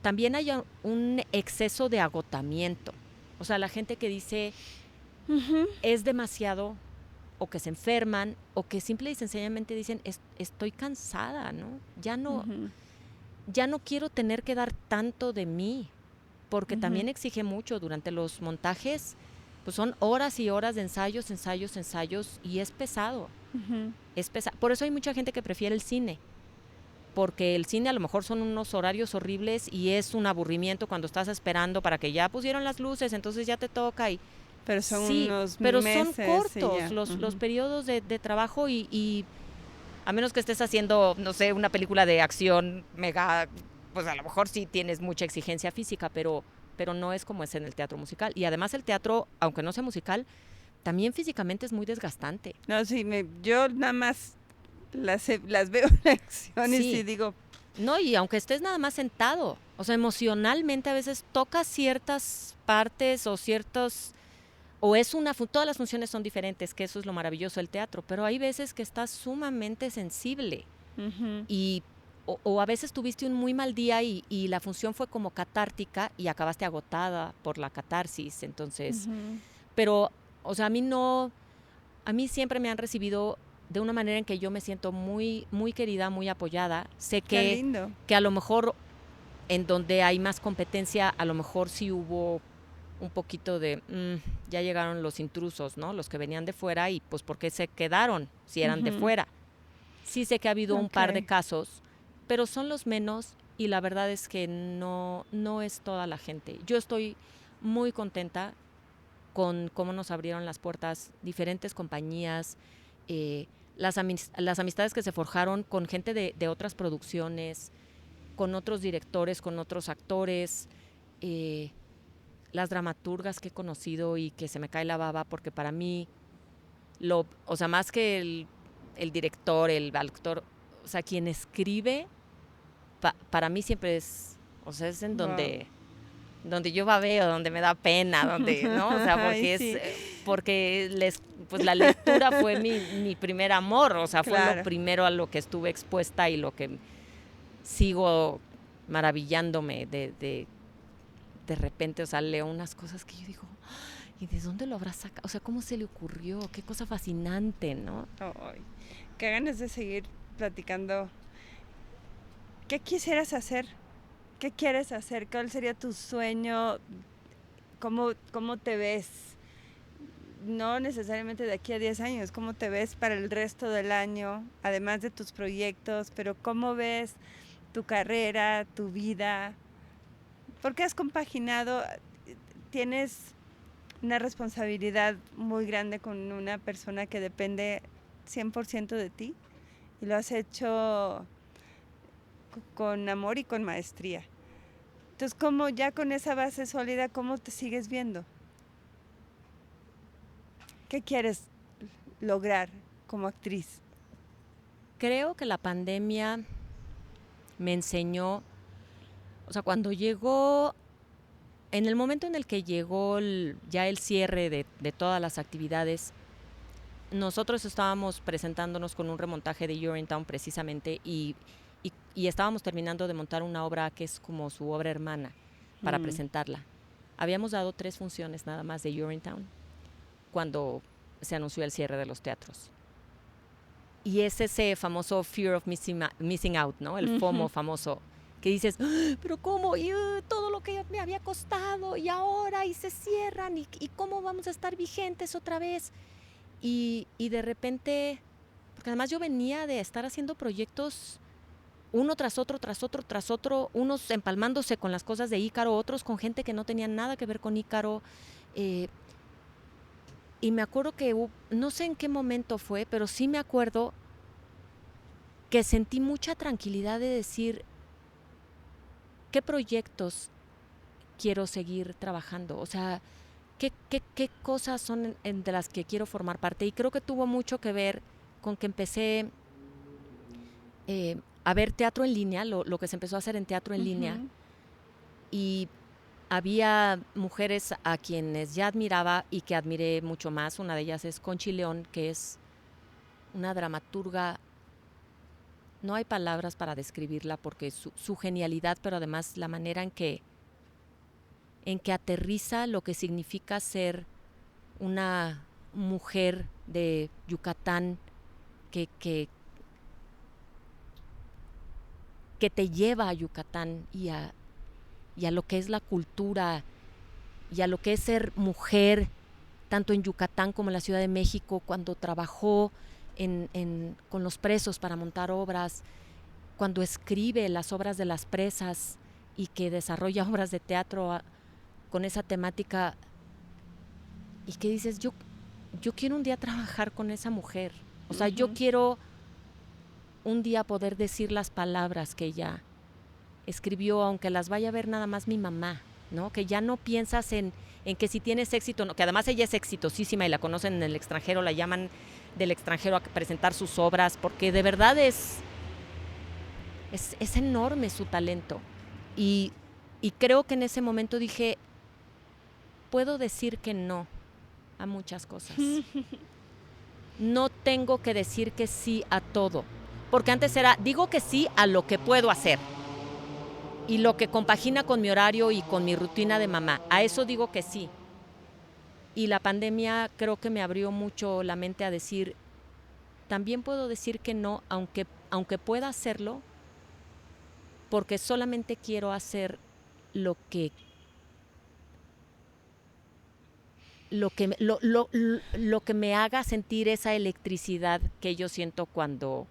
[SPEAKER 2] también hay un exceso de agotamiento. O sea, la gente que dice
[SPEAKER 1] Ujú.
[SPEAKER 2] es demasiado, o que se enferman, o que simple y sencillamente dicen estoy cansada, ¿no?
[SPEAKER 1] Ujú.
[SPEAKER 2] Ya no quiero tener que dar tanto de mí, porque
[SPEAKER 1] Ujú.
[SPEAKER 2] también exige mucho durante los montajes, pues son horas y horas de ensayos, ensayos, ensayos, y es pesado,
[SPEAKER 1] Ujú.
[SPEAKER 2] es pesado. Por eso hay mucha gente que prefiere el cine, porque el cine a lo mejor son unos horarios horribles y es un aburrimiento cuando estás esperando para que ya pusieron las luces, entonces ya te toca y
[SPEAKER 1] Pero son
[SPEAKER 2] sí,
[SPEAKER 1] unos
[SPEAKER 2] pero son
[SPEAKER 1] meses y
[SPEAKER 2] cortos
[SPEAKER 1] ya.
[SPEAKER 2] los
[SPEAKER 1] Ujú.
[SPEAKER 2] periodos de trabajo y a menos que estés haciendo, no sé, una película de acción mega, pues a lo mejor sí tienes mucha exigencia física, pero no es como es en el teatro musical. Y además el teatro, aunque no sea musical, también físicamente es muy desgastante.
[SPEAKER 1] No, sí, yo nada más las veo en acción y sí
[SPEAKER 2] Sí,
[SPEAKER 1] digo,
[SPEAKER 2] no, y aunque estés nada más sentado, o sea, emocionalmente a veces tocas ciertas partes o ciertos, o es todas las funciones son diferentes, que eso es lo maravilloso del teatro, pero hay veces que estás sumamente sensible.
[SPEAKER 1] ujú,
[SPEAKER 2] Y o a veces tuviste un muy mal día y la función fue como catártica y acabaste agotada por la catarsis, entonces,
[SPEAKER 1] ujú.
[SPEAKER 2] pero, o sea, a mí siempre me han recibido de una manera en que yo me siento muy, muy querida, muy apoyada. Sé
[SPEAKER 1] Qué lindo.
[SPEAKER 2] que a lo mejor en donde hay más competencia, a lo mejor sí hubo un poquito de, ya llegaron los intrusos, ¿no? Los que venían de fuera y pues ¿por qué se quedaron si eran de
[SPEAKER 1] Ujú.
[SPEAKER 2] fuera? Sí sé que ha habido un par de
[SPEAKER 1] Ok.
[SPEAKER 2] casos, pero son los menos y la verdad es que no es toda la gente. Yo estoy muy contenta con cómo nos abrieron las puertas diferentes compañías, las amistades que se forjaron con gente de otras producciones, con otros directores, con otros actores, eh, las dramaturgas que he conocido y que se me cae la baba porque para mí o sea, más que el director, el actor, o sea, quien escribe, para mí siempre es, o sea, es en
[SPEAKER 1] Wow.
[SPEAKER 2] donde yo babeo, donde me da pena, donde, ¿no? O sea,
[SPEAKER 1] Ay, sí,
[SPEAKER 2] porque pues la lectura fue mi primer amor, o sea, fue lo
[SPEAKER 1] claro.
[SPEAKER 2] primero a lo que estuve expuesta y lo que sigo maravillándome de repente, o sea, leo unas cosas que yo digo, ¿y de dónde lo habrá sacado? O sea, ¿cómo se le ocurrió? Qué cosa fascinante, ¿no?
[SPEAKER 1] Ay, qué ganas de seguir platicando. ¿Qué quisieras hacer? ¿Qué quieres hacer? ¿Cuál sería tu sueño? ¿Cómo te ves? no necesariamente de aquí a 10 años, cómo te ves para el resto del año, además de tus proyectos, pero cómo ves tu carrera, tu vida, porque has compaginado, tienes una responsabilidad muy grande con una persona que depende 100% de ti y lo has hecho con amor y con maestría. Entonces, ¿cómo ya con esa base sólida, cómo te sigues viendo? ¿Qué quieres lograr como actriz?
[SPEAKER 2] Creo que la pandemia me enseñó, o sea, cuando llegó, en el momento en el que llegó ya el cierre de todas las actividades, nosotros estábamos presentándonos con un remontaje de Urinetown precisamente y estábamos terminando de montar una obra que es como su obra hermana para presentarla. Habíamos dado 3 funciones nada más de Urinetown cuando se anunció el cierre de los teatros. Y es ese famoso fear of missing out, ¿no? El FOMO famoso, que dices, pero ¿cómo? Y todo lo que me había costado y ahora y se cierran y ¿cómo vamos a estar vigentes otra vez? Y de repente, porque además yo venía de estar haciendo proyectos uno tras otro, unos empalmándose con las cosas de Ícaro, otros con gente que no tenía nada que ver con Ícaro. Y me acuerdo que, no sé en qué momento fue, pero sí me acuerdo que sentí mucha tranquilidad de decir qué proyectos quiero seguir trabajando. O sea, qué cosas son de las que quiero formar parte. Y creo que tuvo mucho que ver con que empecé a ver teatro en línea, lo que se empezó a hacer en teatro en línea. Y había mujeres a quienes ya admiraba y que admiré mucho más. Una de ellas es Conchi León, que es una dramaturga. No hay palabras para describirla porque su genialidad, pero además la manera en que aterriza lo que significa ser una mujer de Yucatán que te lleva a Yucatán y a lo que es la cultura y a lo que es ser mujer, tanto en Yucatán como en la Ciudad de México, cuando trabajó con los presos para montar obras, cuando escribe las obras de las presas y que desarrolla obras de teatro con esa temática, y que dices, yo quiero un día trabajar con esa mujer. O sea, yo quiero un día poder decir las palabras que ella escribió, aunque las vaya a ver nada más mi mamá, ¿no? Que ya no piensas en que si tienes éxito, no, que además ella es exitosísima y la conocen en el extranjero, la llaman del extranjero a presentar sus obras, porque de verdad es enorme su talento. Y creo que en ese momento dije, puedo decir que no a muchas cosas. No tengo que decir que sí a todo, porque antes digo que sí a lo que puedo hacer y lo que compagina con mi horario y con mi rutina de mamá. A eso digo que sí. Y la pandemia creo que me abrió mucho la mente a decir, también puedo decir que no, aunque pueda hacerlo, porque solamente quiero hacer lo que me haga sentir esa electricidad que yo siento cuando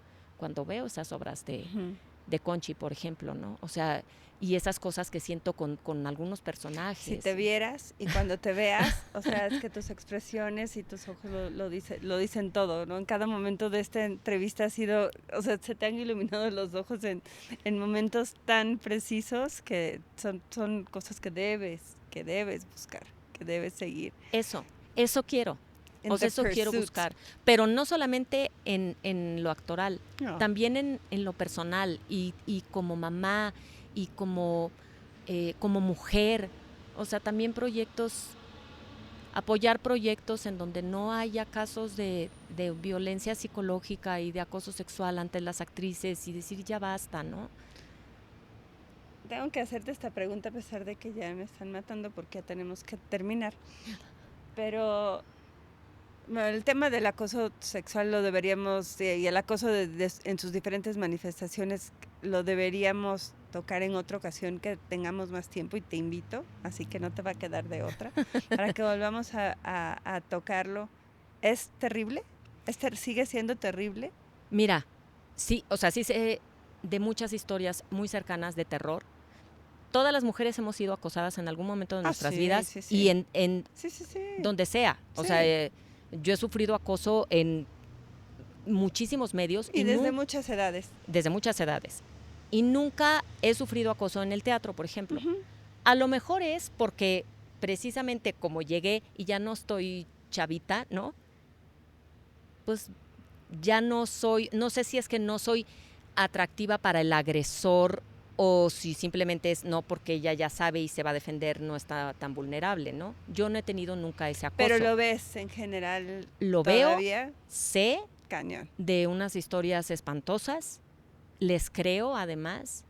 [SPEAKER 2] veo esas obras de Conchi, por ejemplo, ¿no? O sea, y esas cosas que siento con algunos personajes.
[SPEAKER 1] Si te vieras y cuando te veas, o sea, es que tus expresiones y tus ojos lo dicen todo, ¿no? En cada momento de esta entrevista ha sido, o sea, se te han iluminado los ojos en momentos tan precisos que son cosas que debes buscar, que debes seguir.
[SPEAKER 2] Eso quiero. O sea, eso quiero buscar. Pero no solamente en lo actoral, también en lo personal y como mamá y como mujer. O sea, también apoyar proyectos en donde no haya casos de violencia psicológica y de acoso sexual ante las actrices y decir ya basta, ¿no?
[SPEAKER 1] Tengo que hacerte esta pregunta a pesar de que ya me están matando porque ya tenemos que terminar. Pero el tema del acoso sexual y el acoso en sus diferentes manifestaciones lo deberíamos tocar en otra ocasión que tengamos más tiempo y te invito, así que no te va a quedar de otra, para que volvamos a tocarlo. ¿Es terrible? ¿Sigue siendo terrible?
[SPEAKER 2] Mira, sí, o sea, sí sé de muchas historias muy cercanas de terror. Todas las mujeres hemos sido acosadas en algún momento de nuestras vidas
[SPEAKER 1] sí, sí.
[SPEAKER 2] y en
[SPEAKER 1] Sí.
[SPEAKER 2] donde sea. O sea, yo he sufrido acoso en muchísimos medios.
[SPEAKER 1] Y desde muchas edades.
[SPEAKER 2] Desde muchas edades. Y nunca he sufrido acoso en el teatro, por ejemplo.
[SPEAKER 1] Uh-huh.
[SPEAKER 2] A lo mejor es porque precisamente como llegué y ya no estoy chavita, ¿no? Pues ya no soy, no sé si es que no soy atractiva para el agresor o si simplemente es no porque ella ya sabe y se va a defender, no está tan vulnerable, ¿no? Yo no he tenido nunca ese acoso.
[SPEAKER 1] Pero lo ves en general.
[SPEAKER 2] Lo
[SPEAKER 1] todavía
[SPEAKER 2] veo, sé
[SPEAKER 1] cañón
[SPEAKER 2] de unas historias espantosas, les creo además,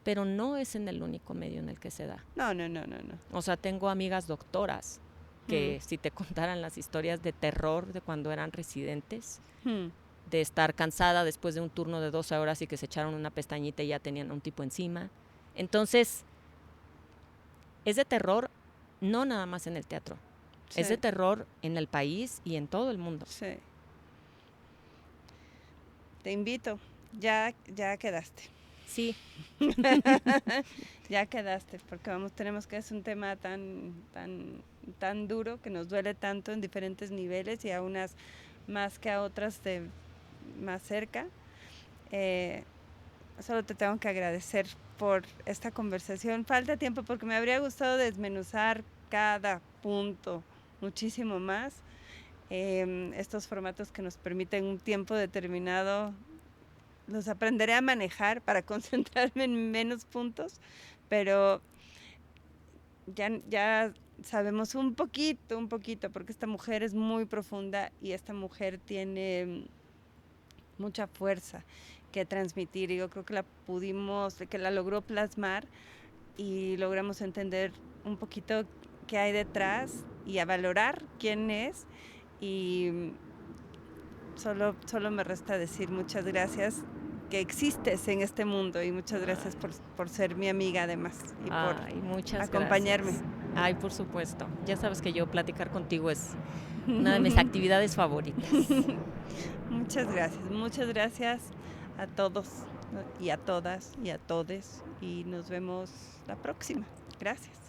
[SPEAKER 2] pero no es en el único medio en el que se da.
[SPEAKER 1] No.
[SPEAKER 2] O sea, tengo amigas doctoras que si te contaran las historias de terror de cuando eran residentes, de estar cansada después de un turno de 12 horas y que se echaron una pestañita y ya tenían un tipo encima. Entonces, es de terror no nada más en el teatro, es de terror en el país y en todo el mundo.
[SPEAKER 1] Sí. Te invito, ya quedaste.
[SPEAKER 2] Sí.
[SPEAKER 1] Ya quedaste, porque tenemos que es un tema tan duro que nos duele tanto en diferentes niveles y a unas más que a otras más cerca. Solo te tengo que agradecer por esta conversación. Falta tiempo porque me habría gustado desmenuzar cada punto muchísimo más. Estos formatos que nos permiten un tiempo determinado los aprenderé a manejar para concentrarme en menos puntos, pero ya sabemos un poquito, porque esta mujer es muy profunda y esta mujer tiene mucha fuerza que transmitir y yo creo que la logró plasmar y logramos entender un poquito qué hay detrás y a valorar quién es y solo me resta decir muchas gracias que existes en este mundo y muchas gracias por ser mi amiga además y por acompañarme.
[SPEAKER 2] Gracias. Ay, por supuesto. Ya sabes que yo platicar contigo es una de mis actividades favoritas.
[SPEAKER 1] Muchas gracias a todos y a todas y a todes y nos vemos la próxima. Gracias.